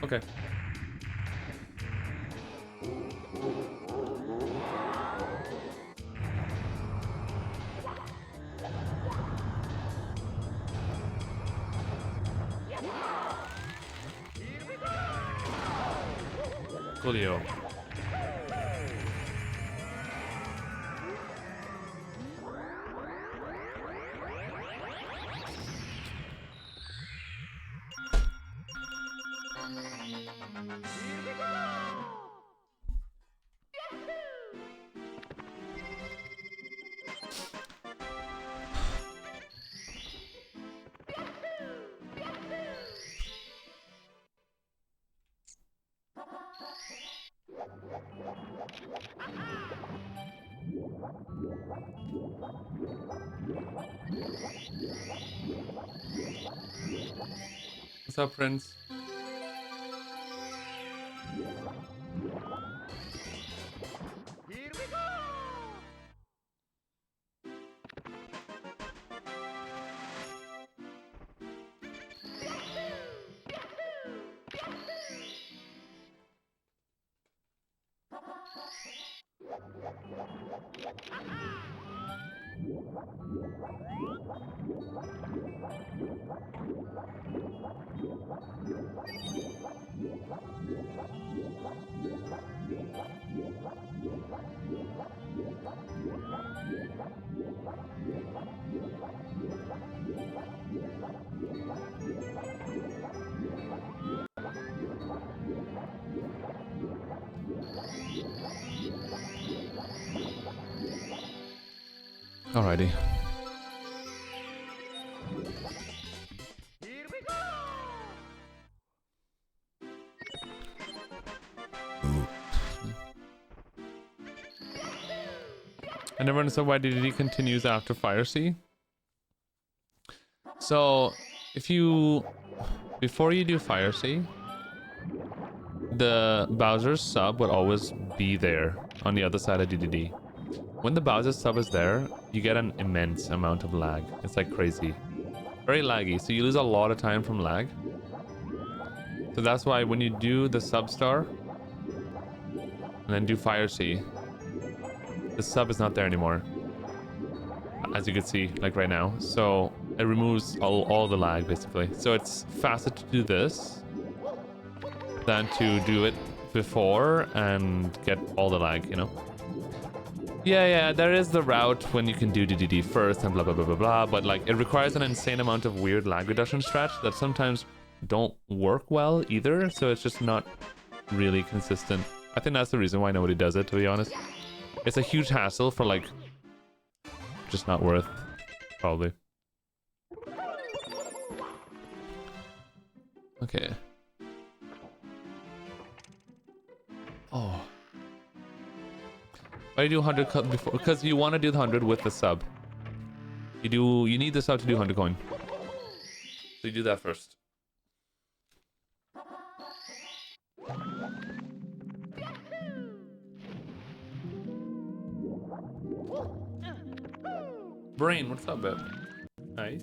Okay. Coolio. Here we go! What's up, Prince? Here we go! Alrighty. Here we go! I never understood why DDD continues after Fire Sea. So, if you... Before you do Fire Sea, the Bowser's sub would always be there on the other side of DDD. When the Bowser sub is there, you get an immense amount of lag. It's like crazy. Very laggy, so you lose a lot of time from lag. So that's why when you do the sub star, and then do Fire Sea, the sub is not there anymore. As you can see, like right now. So it removes all the lag, basically. So it's faster to do this than to do it before and get all the lag, you know? Yeah, there is the route when you can do DDD first and blah, blah, blah, blah, blah. But like, it requires an insane amount of weird lag reduction strats that sometimes don't work well either. So it's just not really consistent. I think that's the reason why nobody does it, to be honest. It's a huge hassle for like, just not worth, probably. Okay. Oh. Why do you do 100 before? Because you want to do the 100 with the sub. You need the sub to do 100 coin. So you do that first. Brain, what's up, babe? Hi.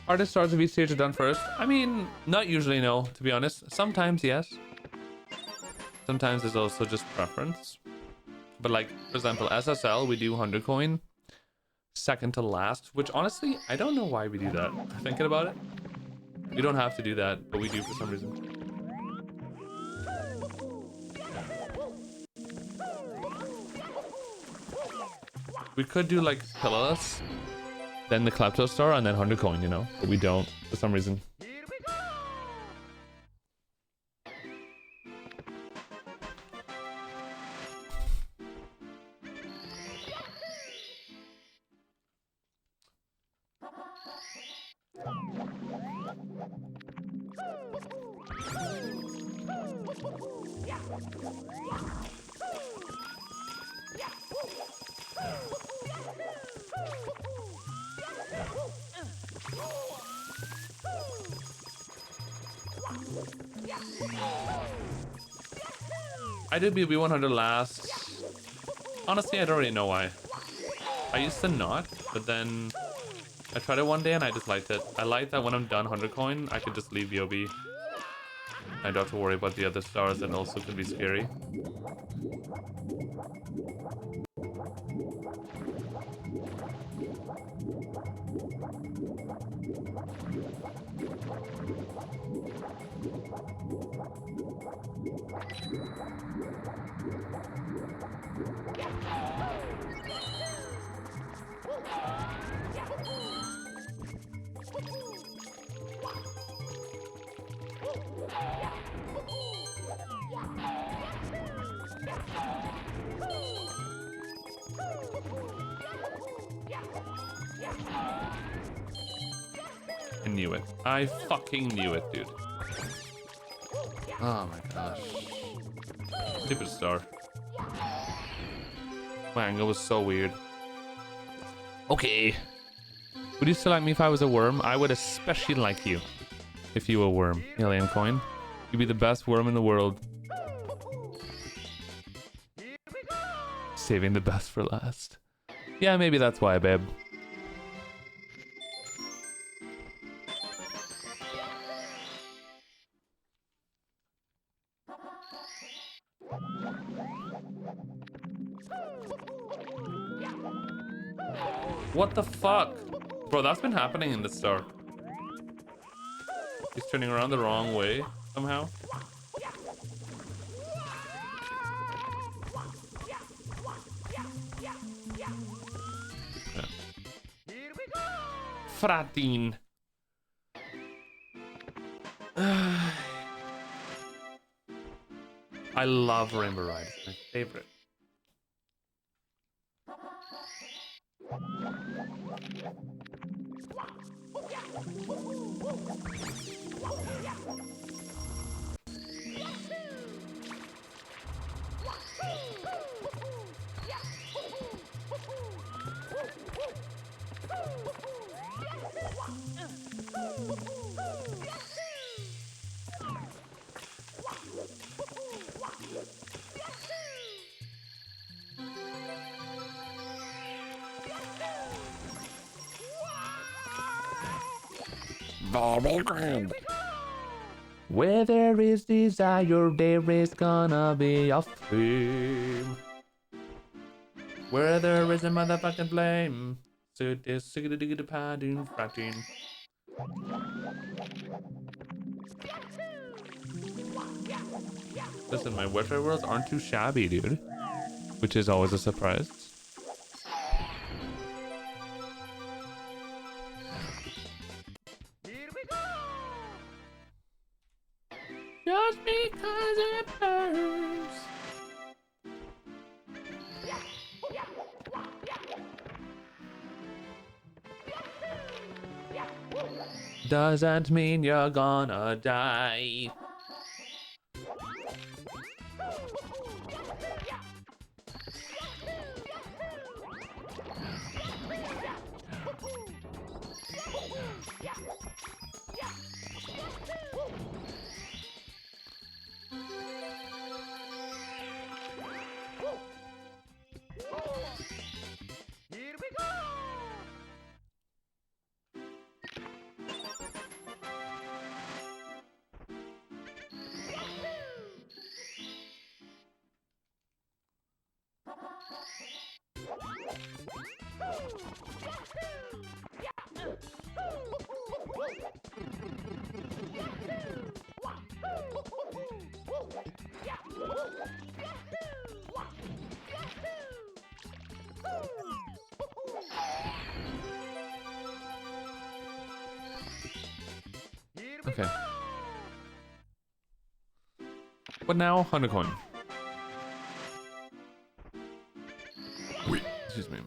Hardest stars of each stage are done first. I mean, not usually, no, to be honest. Sometimes, yes. Sometimes there's also just preference. But like, for example, SSL, we do 100 coin. Second to last, which honestly, I don't know why we do that. Thinking about it. We don't have to do that, but we do for some reason. We could do like Pillars, then the Klepto Star, and then 100 coin, you know? But we don't, for some reason. Here we go! I did BB 100 last. Honestly, I don't really know why. I used to not, but then I tried it one day and I just liked it. I like that when I'm done 100 coin, I could just leave Yobi. I don't have to worry about the other stars that also can be scary. I knew it. I fucking knew it, dude. Oh my gosh. Stupid star. My angle was so weird. Okay. Would you still like me if I was a worm? I would especially like you if you were a worm. Alien coin. You'd be the best worm in the world. Saving the best for last. Yeah, maybe that's why, babe. What the fuck? Bro, that's been happening in the star. He's turning around the wrong way somehow. Fratin. I love Rainbow Ride. It's my favorite. Very good. Where there is desire, there is gonna be a flame. Where there is a motherfucking flame, so this siggy padding fratting. Listen, my Wi-Fi worlds aren't too shabby, dude. Which is always a surprise. Just because it burns. Doesn't mean you're gonna die. Okay. But now, 100 coin. Wait, excuse me.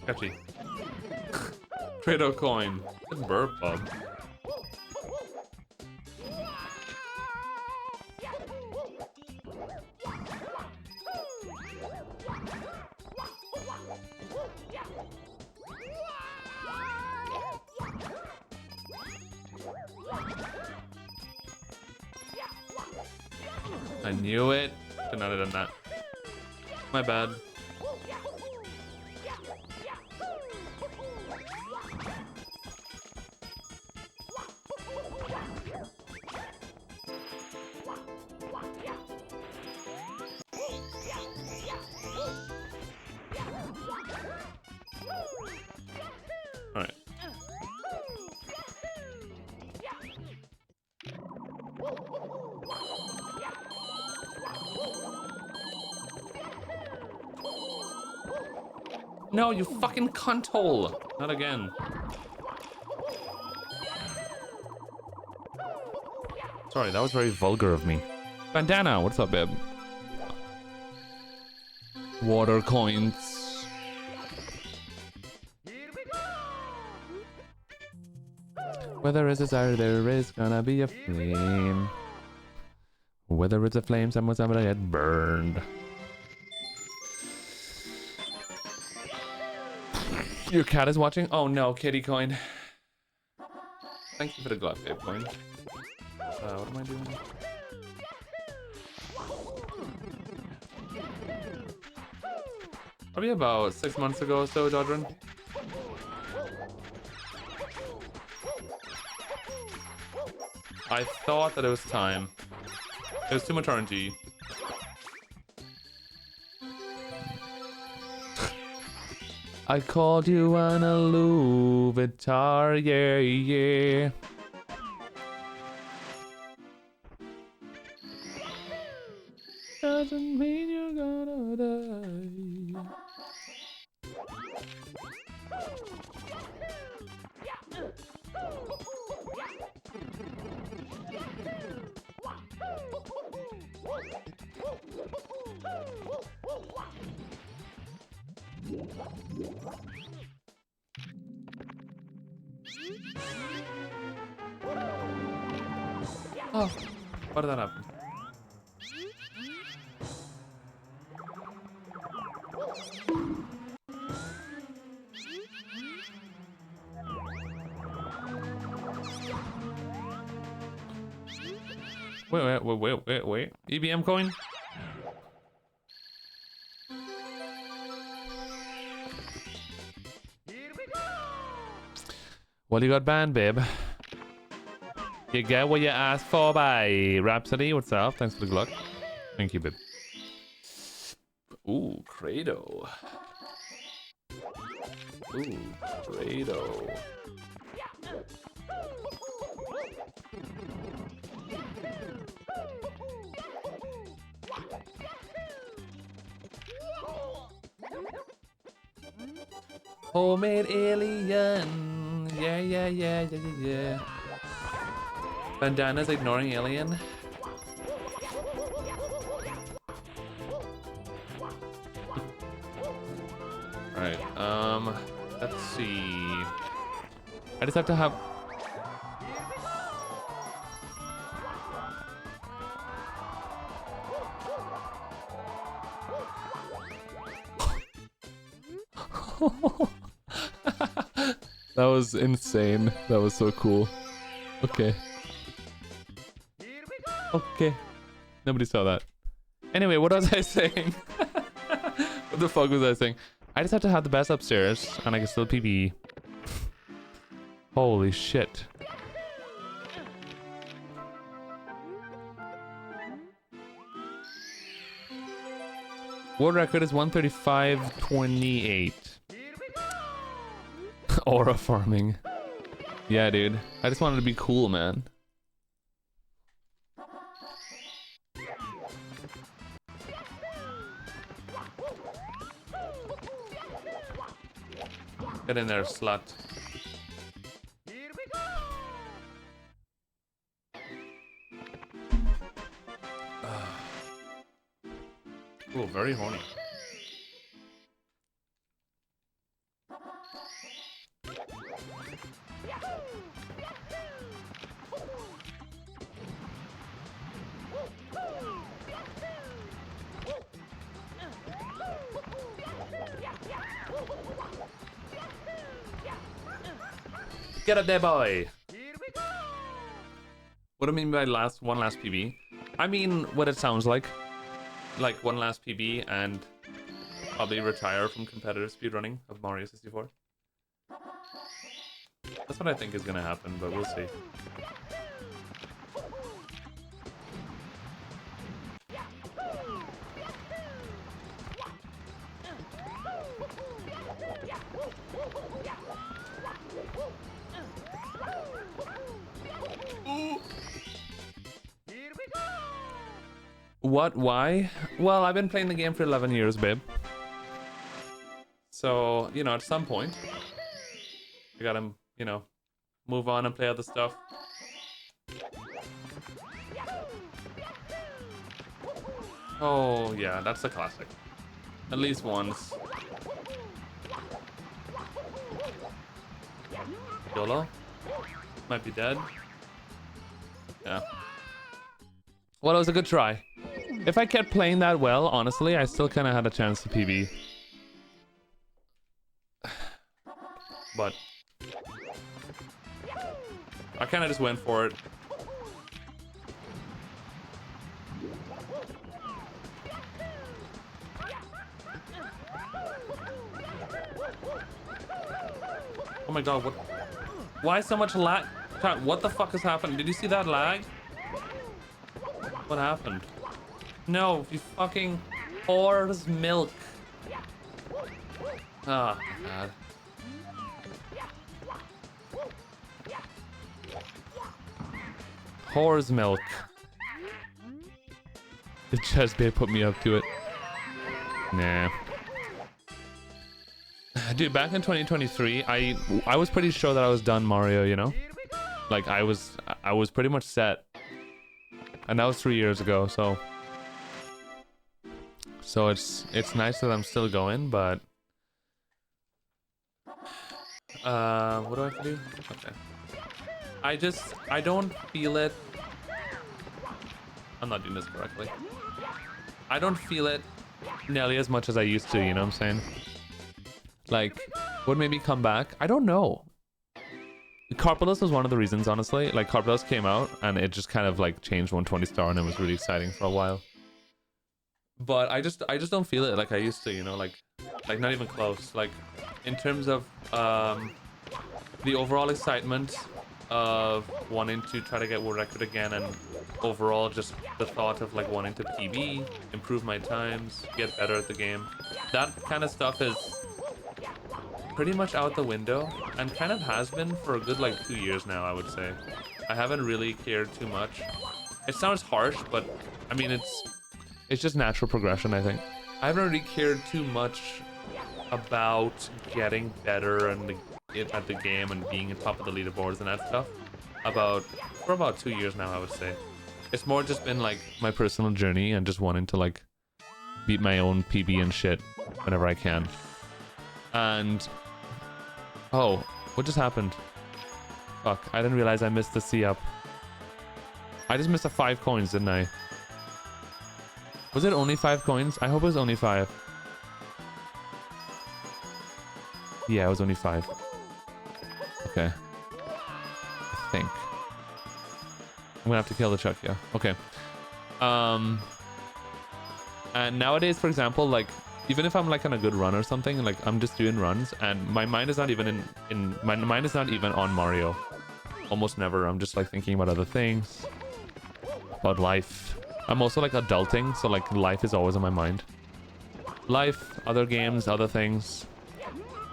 Catchy. Credo coin. Good burp, bub. I knew it. Should not have done that. My bad. Alright. No, you fucking cunt hole. Not again. Sorry, that was very vulgar of me. Bandana, what's up, babe? Water coins. Where there is desire, there is gonna be a flame. Whether it's a flame, someone's gonna get burned. Your cat is watching? Oh no, kitty coin. Thank you for the glove, babe coin. What am I doing? Probably about 6 months ago or so, Dodrin. I thought that it was time. It was too much RNG. I called you an Aluvitar, yeah, yeah. Doesn't mean you're gonna die. Oh, why did that happen? Wait. EBM coin? Well, you got banned, babe. You get what you asked for by Rhapsody. What's up? Thanks for the Gluck. Thank you, babe. Ooh, Credo. Ooh, Credo. Homemade alien. Yeah. Bandana's ignoring alien. Alright, let's see. I just have to have... That was insane. That was so cool. Okay. Okay. Nobody saw that. Anyway, what was I saying? What the fuck was I saying? I just have to have the best upstairs, and I can still PvE. Holy shit. World record is 135.28. Aura farming. Yeah, dude. I just wanted to be cool, man. Get in there, slut. Oh, very horny. Get up there, boy. What do I mean by one last PB? I mean, what it sounds like one last PB and probably retire from competitive speedrunning of Mario 64. That's what I think is gonna happen, but we'll see. Here we go! What? Why? Well, I've been playing the game for 11 years, babe. So, you know, at some point, I gotta, you know, move on and play other stuff. Oh, yeah, that's a classic. At least once. YOLO? Might be dead. Yeah. Well, it was a good try. If I kept playing that well, honestly, I still kind of had a chance to PB. But I kind of just went for it. Oh my god, what? Why so much lag? What the fuck has happened? Did you see that lag? What happened? No, you fucking whore's milk. Oh, god. Whore's milk. The chess babe put me up to it. Nah. Dude, back in 2023, I was pretty sure that I was done Mario, you know? Like I was pretty much set. And that was 3 years ago, so it's nice that I'm still going, but what do I have to do? Okay. I don't feel it. I'm not doing this correctly. I don't feel it nearly as much as I used to, you know what I'm saying? Like, what made me come back? I don't know. Carpalus was one of the reasons, honestly. Like, Carpalus came out, and it just kind of, like, changed 120 star, and it was really exciting for a while. But I just don't feel it like I used to, you know? Like not even close. Like, in terms of, the overall excitement of wanting to try to get world record again, and overall just the thought of, like, wanting to PB, improve my times, get better at the game. That kind of stuff is pretty much out the window, and kind of has been for a good, like, 2 years now, I would say. I haven't really cared too much. It sounds harsh, but I mean, it's just natural progression, I think. I haven't really cared too much about getting better and at the game and being on top of the leaderboards and that stuff for about 2 years now, I would say. It's more just been like my personal journey and just wanting to, like, beat my own PB and shit whenever I can. And oh, what just happened? Fuck, I didn't realize I missed the C up. I just missed the 5 coins, didn't I? Was it only 5 coins? I hope it was only 5. Yeah, it was only 5. Okay. I think. I'm gonna have to kill the Chuck, yeah. Okay. And nowadays, for example, like, even if I'm, like, on a good run or something, like, I'm just doing runs, and my mind is not even my mind is not even on Mario. Almost never. I'm just, like, thinking about other things, about life. I'm also, like, adulting, so, like, life is always on my mind. Life, other games, other things.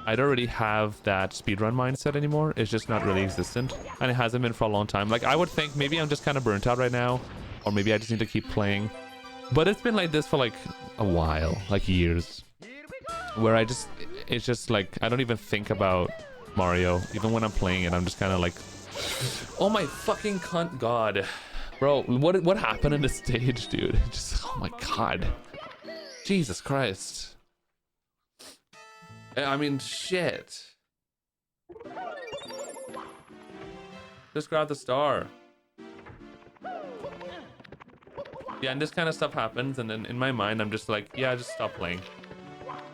I don't really have that speedrun mindset anymore. It's just not really existent, and it hasn't been for a long time. Like, I would think maybe I'm just kind of burnt out right now, or maybe I just need to keep playing. But it's been like this for, like, a while, like years, where it's just like, I don't even think about Mario. Even when I'm playing it, I'm just kind of like, oh my fucking cunt god. Bro, what happened in the stage, dude? Just, oh my god. Jesus Christ. I mean, shit. Just grab the star. Yeah, and this kind of stuff happens, and then in my mind, I'm just like, yeah, just stop playing.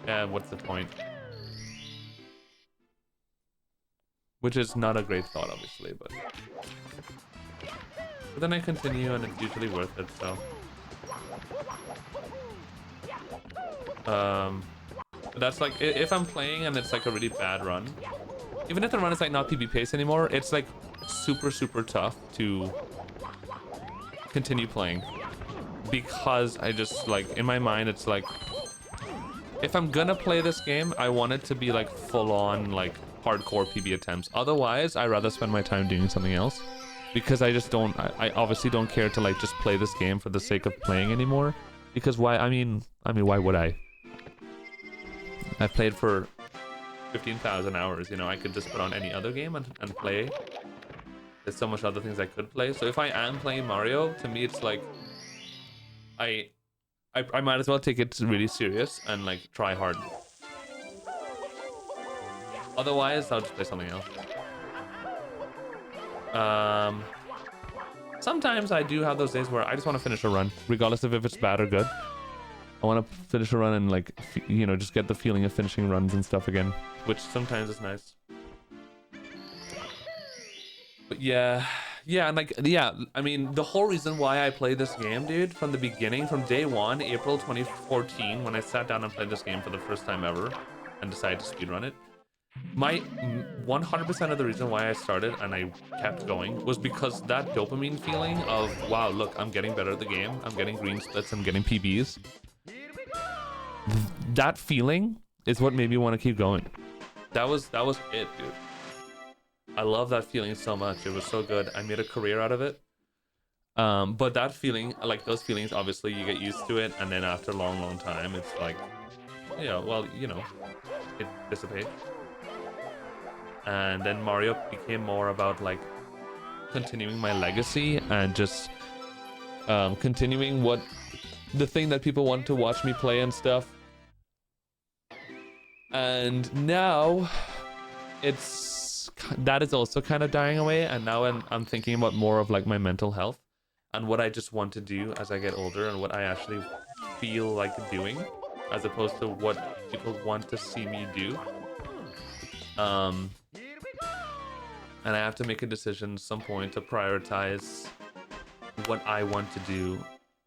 Yeah, what's the point? Which is not a great thought, obviously, but... But then I continue and it's usually worth it, so. That's like, if I'm playing and it's like a really bad run, even if the run is like not PB pace anymore, it's like super, super tough to continue playing. Because I just like, in my mind, it's like, if I'm gonna play this game, I want it to be like full on like hardcore PB attempts. Otherwise, I'd rather spend my time doing something else. Because I just don't, I obviously don't care to like just play this game for the sake of playing anymore. Because why, I mean, why would I? I've played for 15,000 hours, you know, I could just put on any other game and play. There's so much other things I could play. So if I am playing Mario, to me it's like, I might as well take it really serious and like try hard. Otherwise, I'll just play something else. Sometimes I do have those days where I just want to finish a run, regardless of if it's bad or good. I want to finish a run and like, you know, just get the feeling of finishing runs and stuff again, which sometimes is nice. But yeah, and like, yeah, I mean, the whole reason why I played this game, dude, from the beginning, from day one, April 2014, when I sat down and played this game for the first time ever and decided to speedrun it, my 100% of the reason why I started and I kept going was because that dopamine feeling of, wow, look, I'm getting better at the game, I'm getting green splits, I'm getting PBs. That feeling is what made me want to keep going. That was it, dude. I love that feeling so much. It was so good. I made a career out of it. But that feeling, like those feelings, obviously you get used to it, and then after a long time, it's like, yeah, well, you know, it dissipates. And then Mario became more about like continuing my legacy and just continuing what the thing that people want to watch me play and stuff. And now that is also kind of dying away, and now I'm thinking about more of like my mental health and what I just want to do as I get older and what I actually feel like doing, as opposed to what people want to see me do. And I have to make a decision at some point to prioritize what I want to do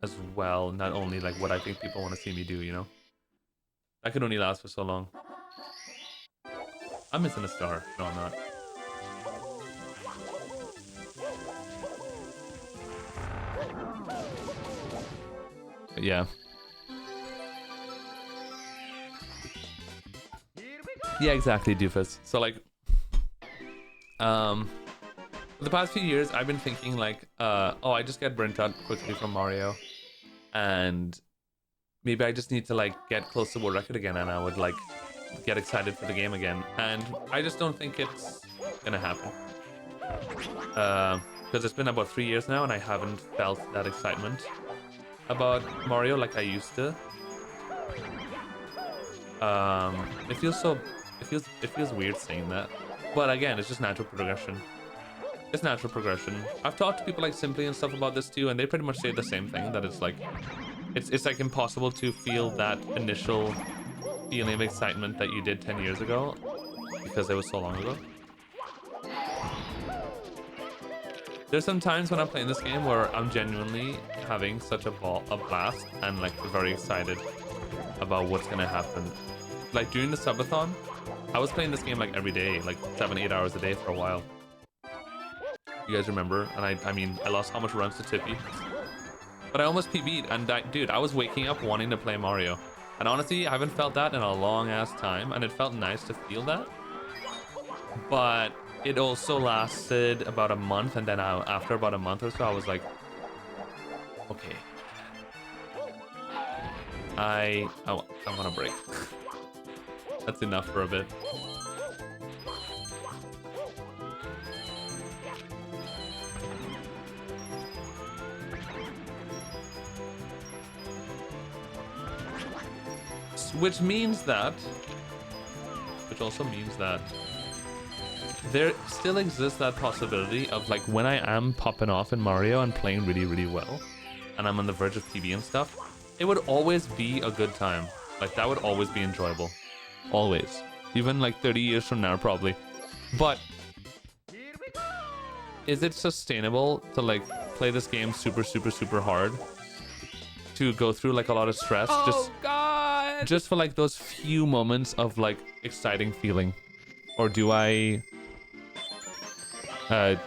as well, not only like what I think people want to see me do, you know? That could only last for so long. I'm missing a star. No, I'm not. But yeah. Yeah, exactly, doofus. So like, for the past few years, I've been thinking like, oh, I just get burnt out quickly from Mario, and maybe I just need to like get close to world record again, and I would like get excited for the game again. And I just don't think it's gonna happen, because it's been about 3 years now, and I haven't felt that excitement about Mario like I used to. It feels weird saying that, but again, it's just natural progression. It's natural progression. I've talked to people like Simply and stuff about this too, and they pretty much say the same thing, that it's like it's like impossible to feel that initial feeling of excitement that you did 10 years ago because it was so long ago. There's some times when I'm playing this game where I'm genuinely having such a blast and like very excited about what's gonna happen. Like during the subathon, I was playing this game like every day, like 7-8 hours a day for a while. You guys remember? And I mean, I lost how much runs to Tippy, but I almost PB'd, and dude, I was waking up wanting to play Mario. And honestly, I haven't felt that in a long ass time, and it felt nice to feel that. But it also lasted about a month, and then after about a month or so, I was like, okay, I want a break. That's enough for a bit. Which also means that there still exists that possibility of like when I am popping off in Mario and playing really well, and I'm on the verge of PB and stuff, it would always be a good time. Like that would always be enjoyable. Always. Even like 30 years from now probably. But is it sustainable to like play this game super hard to go through like a lot of stress just for like those few moments of like exciting feeling? Or do I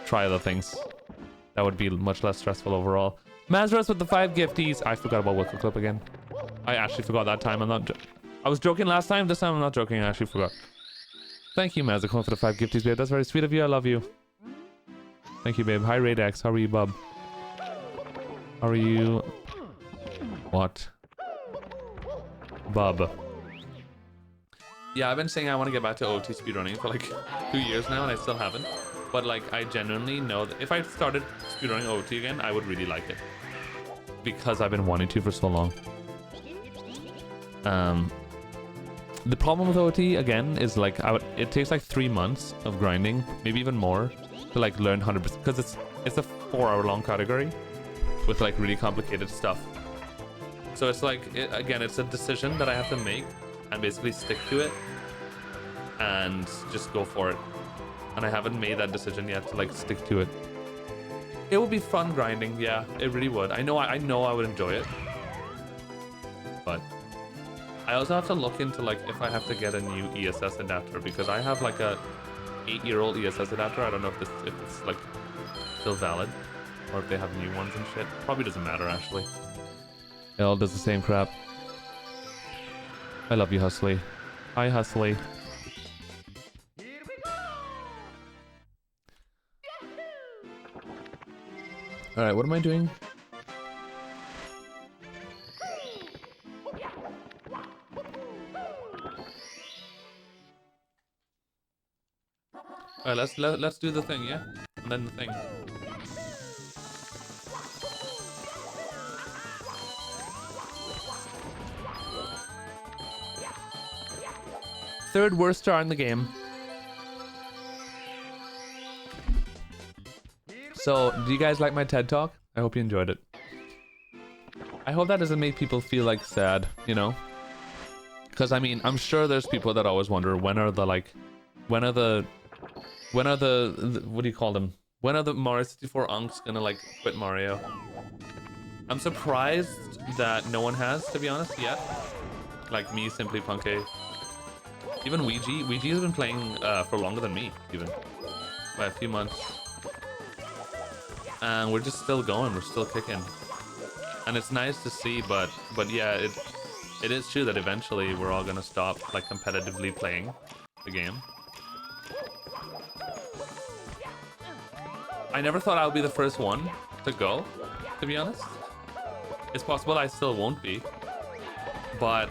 try other things? That would be much less stressful overall. Mazras with the 5 gifties. I forgot about Wickle Clip again. I actually forgot that time. I was joking last time. This time I'm not joking. I actually forgot. Thank you, Mazakon, for the 5 gifties, babe. That's very sweet of you. I love you. Thank you, babe. Hi, Raydex. How are you, bub? How are you? What? Bub. Yeah, I've been saying I want to get back to OT speedrunning for like 2 years now, and I still haven't. But like, I genuinely know that if I started speedrunning OT again, I would really like it. Because I've been wanting to for so long. The problem with OT, again, is like, it takes like 3 months of grinding, maybe even more, to like learn 100%. Because it's a 4-hour-long category with like really complicated stuff. So it's like, again, it's a decision that I have to make and basically stick to it and just go for it. And I haven't made that decision yet to like stick to it. It would be fun grinding, yeah, it really would. I know I would enjoy it. But I also have to look into like if I have to get a new ESS adapter, because I have like a 8-year-old ESS adapter. I don't know if it's like still valid or if they have new ones and shit. Probably doesn't matter actually. It all does the same crap. I love you, Hustly. Hi, Hustly. Alright, what am I doing? Alright, let's do the thing, yeah? And then the thing. Third worst star in the game. So, do you guys like my TED Talk? I hope you enjoyed it. I hope that doesn't make people feel like sad, you know? Because I mean, I'm sure there's people that always wonder when are the what do you call them? When are the Mario 64 unks gonna like quit Mario? I'm surprised that no one has, to be honest, yet. Like me, Simply Punky. Even Ouija has been playing for longer than me, even. By a few months. And we're just still going, we're still kicking. And it's nice to see, but yeah, it is true that eventually we're all gonna stop like competitively playing the game. I never thought I would be the first one to go, to be honest. It's possible I still won't be. But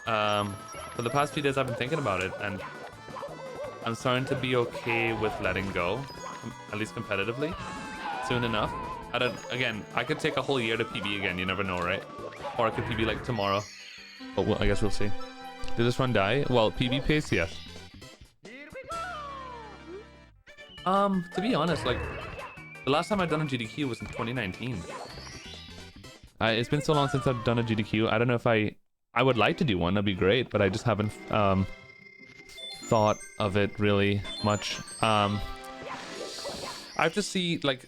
for the past few days I've been thinking about it, and I'm starting to be okay with letting go, at least competitively, soon enough. Again, I could take a whole year to PB again, you never know, right? Or I could PB like tomorrow. But I guess we'll see. Did this one die? Well, PB pace, yes. To be honest, like, the last time I'd done a GDQ was in 2019. It's been so long since I've done a GDQ. I don't know if I would like to do one, that'd be great, but I just haven't thought of it really much. I have to see, like,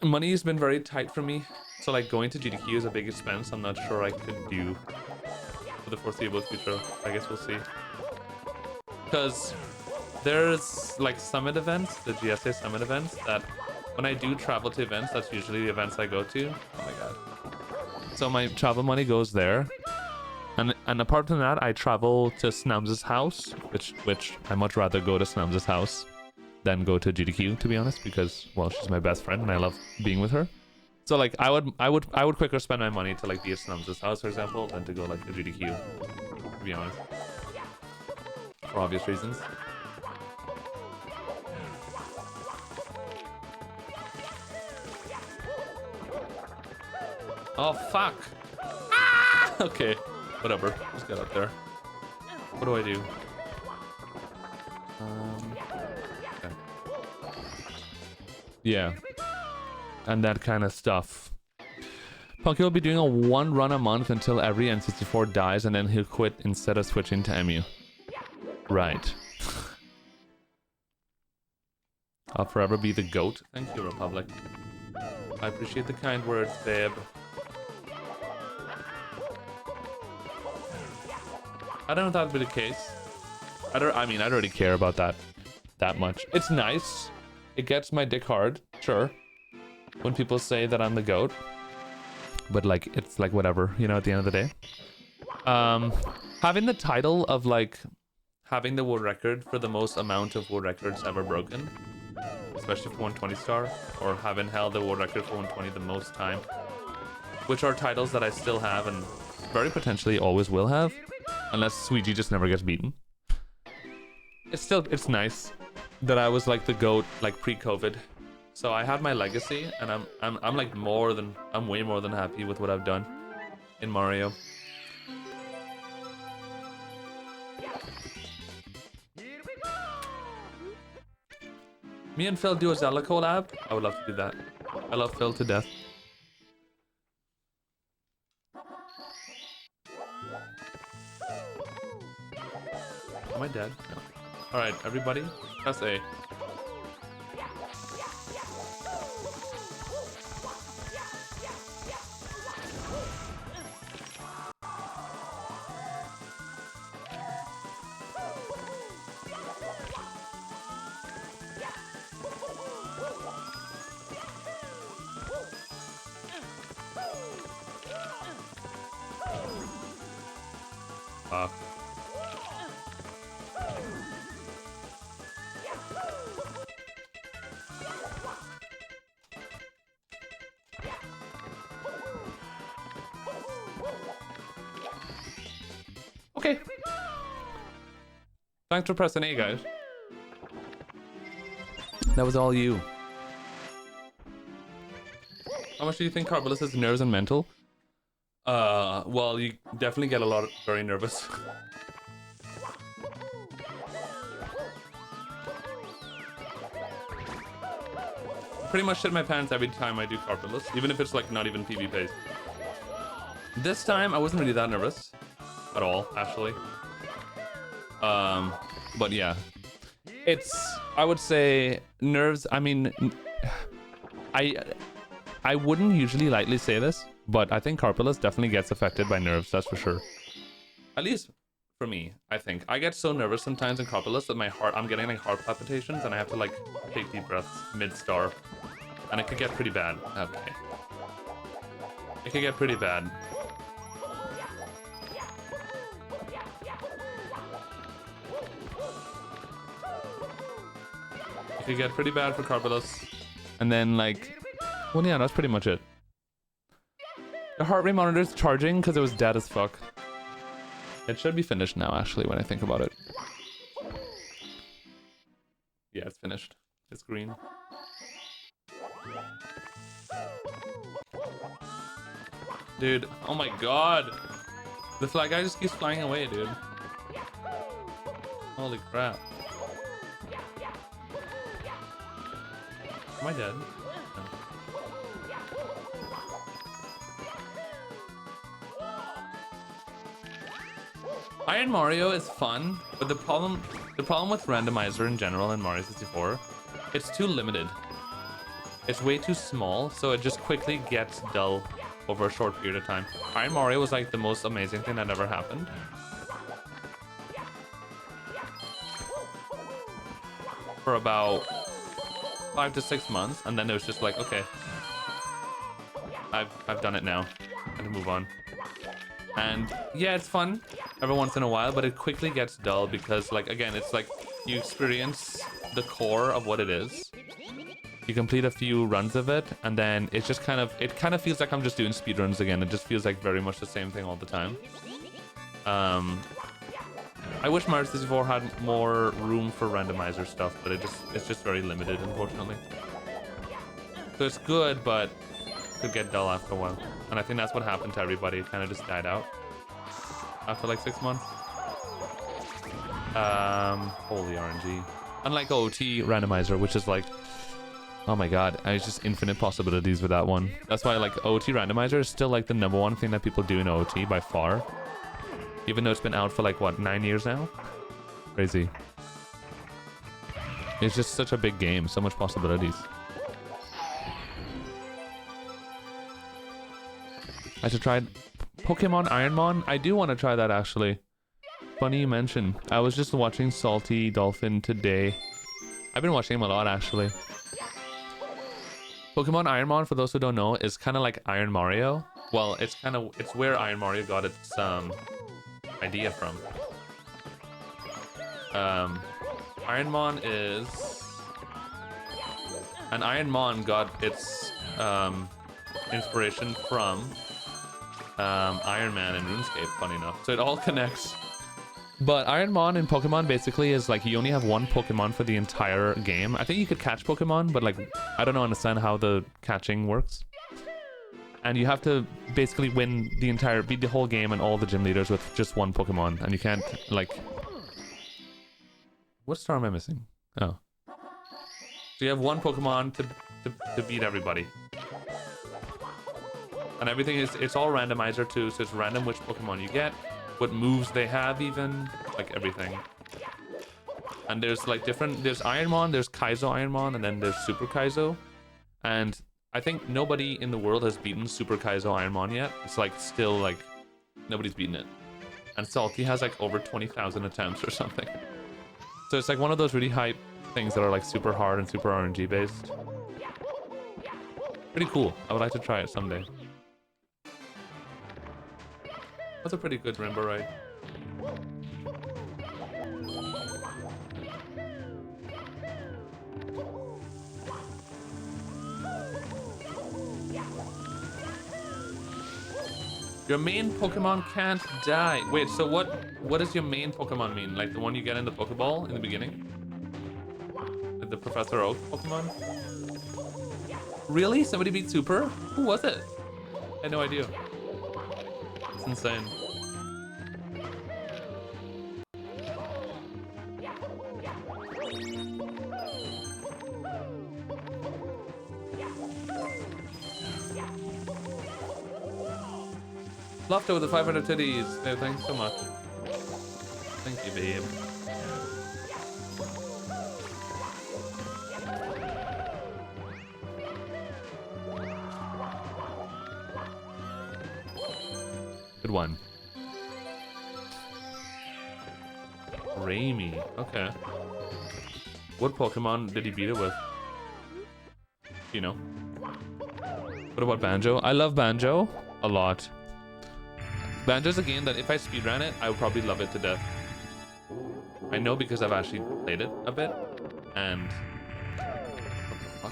money has been very tight for me, so like going to GDQ is a big expense I'm not sure I could do for the foreseeable future. I guess we'll see. Because there's like summit events, the GSA summit events, that when I do travel to events, that's usually the events I go to. Oh my god. So my travel money goes there. And apart from that, I travel to Snums' house, which I much rather go to Snums' house than go to GDQ, to be honest, because, well, she's my best friend and I love being with her. So like I would quicker spend my money to like be at Snums' house, for example, than to go like to GDQ, to be honest. For obvious reasons. Oh fuck! Ah! Okay, whatever. Just get up there. What do I do? Okay. Yeah, and that kind of stuff. Punky will be doing a 1 run a month until every N64 dies, and then he'll quit instead of switching to MU. Right. I'll forever be the GOAT. Thank you, Republic. I appreciate the kind words, babe. I don't know if that'd be the case. I mean, I don't really care about that much. It's nice. It gets my dick hard, sure. When people say that I'm the GOAT. But like, it's like whatever, you know, at the end of the day. Having the title of like having the world record for the most amount of world records ever broken, especially for 120 star, or having held the world record for 120 the most time, which are titles that I still have and very potentially always will have, unless Sweetie just never gets beaten. It's nice that I was like the GOAT like pre-COVID. So I had my legacy, and I'm like I'm way more than happy with what I've done in Mario. Me and Phil do a Zelda collab. I would love to do that. I love Phil to death. Am I dead? No. All right, everybody, press A. Okay. Thanks for pressing A, guys. That was all you. How much do you think Carbolus is nerves and mental? Well, you definitely get a lot of very nervous. Pretty much shit my pants every time I do Carbolus, even if it's like not even PB based. This time I wasn't really that nervous at all, actually. But yeah, I would say nerves. I mean, I wouldn't usually lightly say this, but I think Carpulus definitely gets affected by nerves, that's for sure. At least for me, I think. I get so nervous sometimes in Carpulus that I'm getting like heart palpitations, and I have to like take deep breaths mid-star. And it could get pretty bad. Okay. It could get pretty bad. It could get pretty bad for Carpulus. And then like, well yeah, that's pretty much it. The heart rate monitor's charging because it was dead as fuck. It should be finished now, actually, when I think about it. Yeah, it's finished. It's green. Dude, oh my god! The flag guy just keeps flying away, dude. Holy crap. Am I dead? No. Iron Mario is fun, but the problem with randomizer in general in Mario 64, it's too limited. It's way too small, so it just quickly gets dull over a short period of time. Iron Mario was like the most amazing thing that ever happened. For about 5 to 6 months, and then it was just like, okay, I've done it now, and move on. And yeah, it's fun every once in a while, but it quickly gets dull because, like, again, it's like you experience the core of what it is. You complete a few runs of it, and then it's just kind of feels like I'm just doing speedruns again. It just feels like very much the same thing all the time. I wish Mario 64 had more room for randomizer stuff, but it's just very limited, unfortunately. So it's good, but it could get dull after a while. And I think that's what happened to everybody. It kind of just died out after like 6 months. Holy RNG. Unlike OT randomizer, which is like, oh my god, there's just infinite possibilities with that one. That's why like OT randomizer is still like the #1 thing that people do in OT by far. Even though it's been out for like, what, 9 years now? Crazy. It's just such a big game, so much possibilities. I should try Pokemon Ironmon. I do want to try that actually. Funny you mention. I was just watching Salty Dolphin today. I've been watching him a lot actually. Pokemon Ironmon, for those who don't know, is kind of like Iron Mario. Well, it's where Iron Mario got its idea from. Ironmon is... And Ironmon got its inspiration from Iron Man and RuneScape, funny enough. So it all connects. But Ironmon in Pokemon basically is like you only have one Pokemon for the entire game. I think you could catch Pokemon, but like I don't understand how the catching works. And you have to basically beat the whole game and all the gym leaders with just one Pokemon. And you can't like... What star am I missing? Oh. So you have one Pokemon to beat everybody. And everything it's all randomizer too, so it's random which Pokemon you get, what moves they have even, like everything. And there's like there's Ironmon, there's Kaizo Ironmon, and then there's Super Kaizo. And I think nobody in the world has beaten Super Kaizo Ironmon yet. It's like still like, nobody's beaten it. And Salty has like over 20,000 attempts or something. So it's like one of those really hype things that are like super hard and super RNG based. Pretty cool. I would like to try it someday. That's a pretty good Rainbow ride. Your main Pokemon can't die. Wait, so what does your main Pokemon mean? Like the one you get in the Pokeball in the beginning? Like the Professor Oak Pokemon? Really? Somebody beat Super? Who was it? I had no idea. It's insane. Lofto with the 500 titties. No, thanks so much. Thank you, babe. Good one. Raimi. Okay. What Pokemon did he beat it with? You know. What about Banjo? I love Banjo a lot. Banjo's a game that if I speedrun it, I would probably love it to death. I know because I've actually played it a bit, and... What the fuck?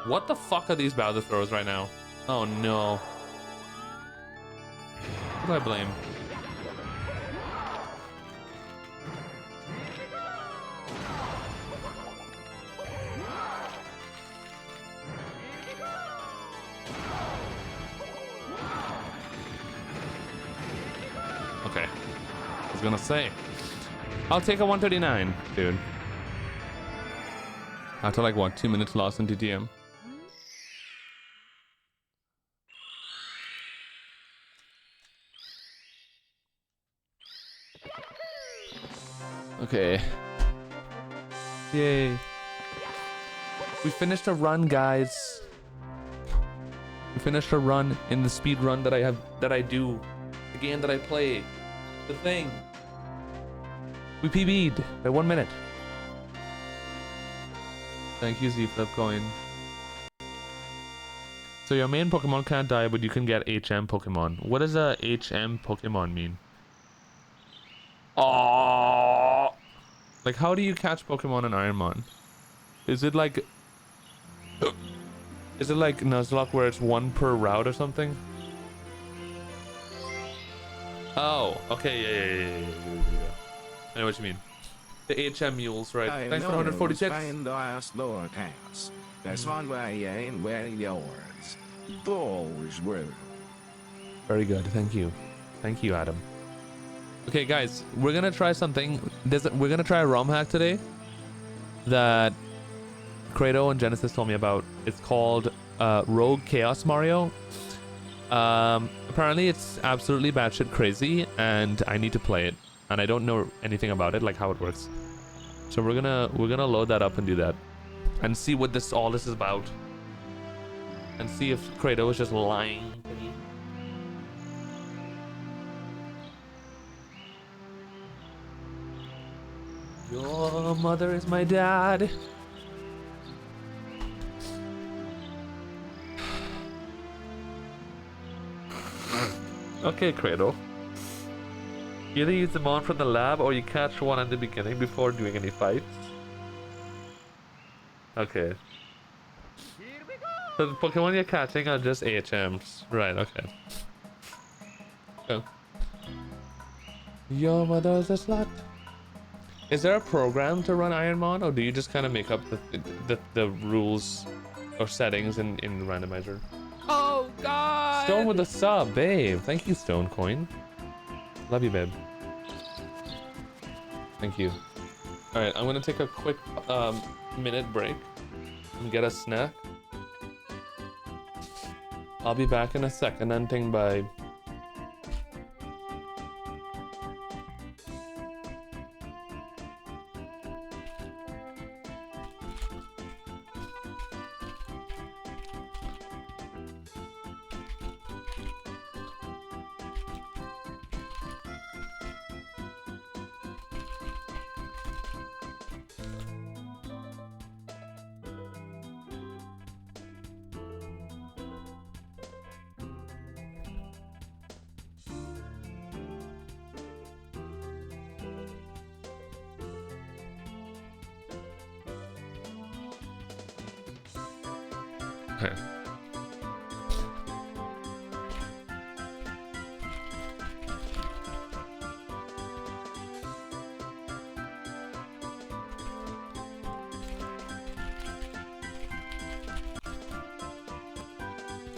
What the fuck are these Bowser throws right now? Oh no. Who do I blame? Okay. I was gonna say. I'll take a 139, dude. After like what, 2 minutes lost in TTM? Okay. Yay. We finished a run, guys. We finished a run in the speed run that I do. The game that I play. The thing. We PB'd by 1 minute. Thank you, Z-Flip Coin. So your main Pokemon can't die, but you can get HM Pokemon. What does a HM Pokemon mean? Oh, like how do you catch Pokemon in Ironmon? Is it like Nuzlocke where it's one per route or something? Oh, okay, yeah. I know what you mean. The HM mules, right? Thanks for 146. That's one way and where yours. Very good, thank you. Thank you, Adam. Okay, guys, we're gonna try something. We're gonna try a ROM hack today that Credo and Genesis told me about. It's called Rogue Chaos Mario. Apparently, it's absolutely batshit crazy, and I need to play it, and I don't know anything about it, like how it works. So we're gonna load that up and do that. and see what all this is about. And see if Kratos is just lying to me. Your mother is my dad. Okay, Kratos. You either use the mon from the lab or you catch one at the beginning before doing any fights. Okay. Here we go. So the Pokemon you're catching are just HMs. Right, okay. Oh. Your mother's a slut. Is there a program to run Ironmon, or do you just kind of make up the rules or settings in the randomizer? Oh god! Stone with a sub, babe. Thank you, Stone Coin. Love you, babe. Thank you. Alright, I'm gonna take a quick minute break and get a snack. I'll be back in a second, ending by... Okay.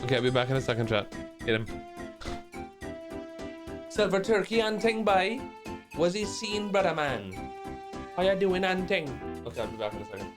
Okay, I'll be back in a second, chat. Get him. Silver turkey hunting by. Was he seen, brother man? How you doing hunting? Okay, I'll be back in a second.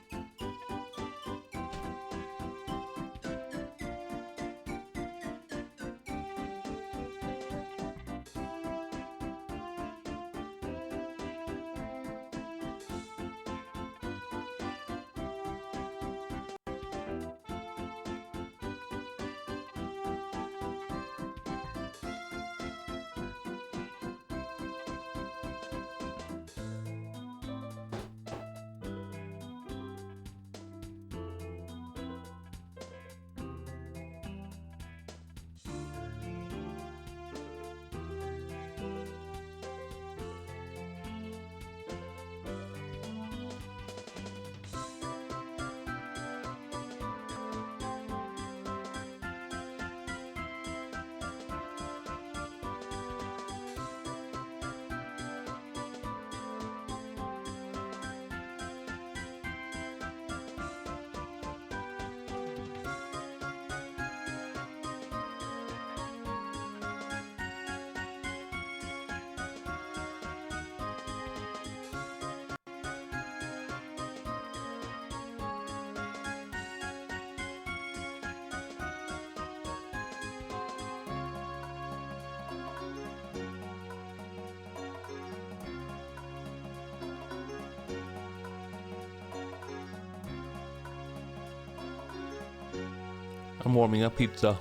I'm warming up pizza.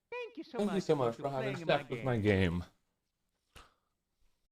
Thank you so Thank much. you so much for having playing in my stepped with game. my game.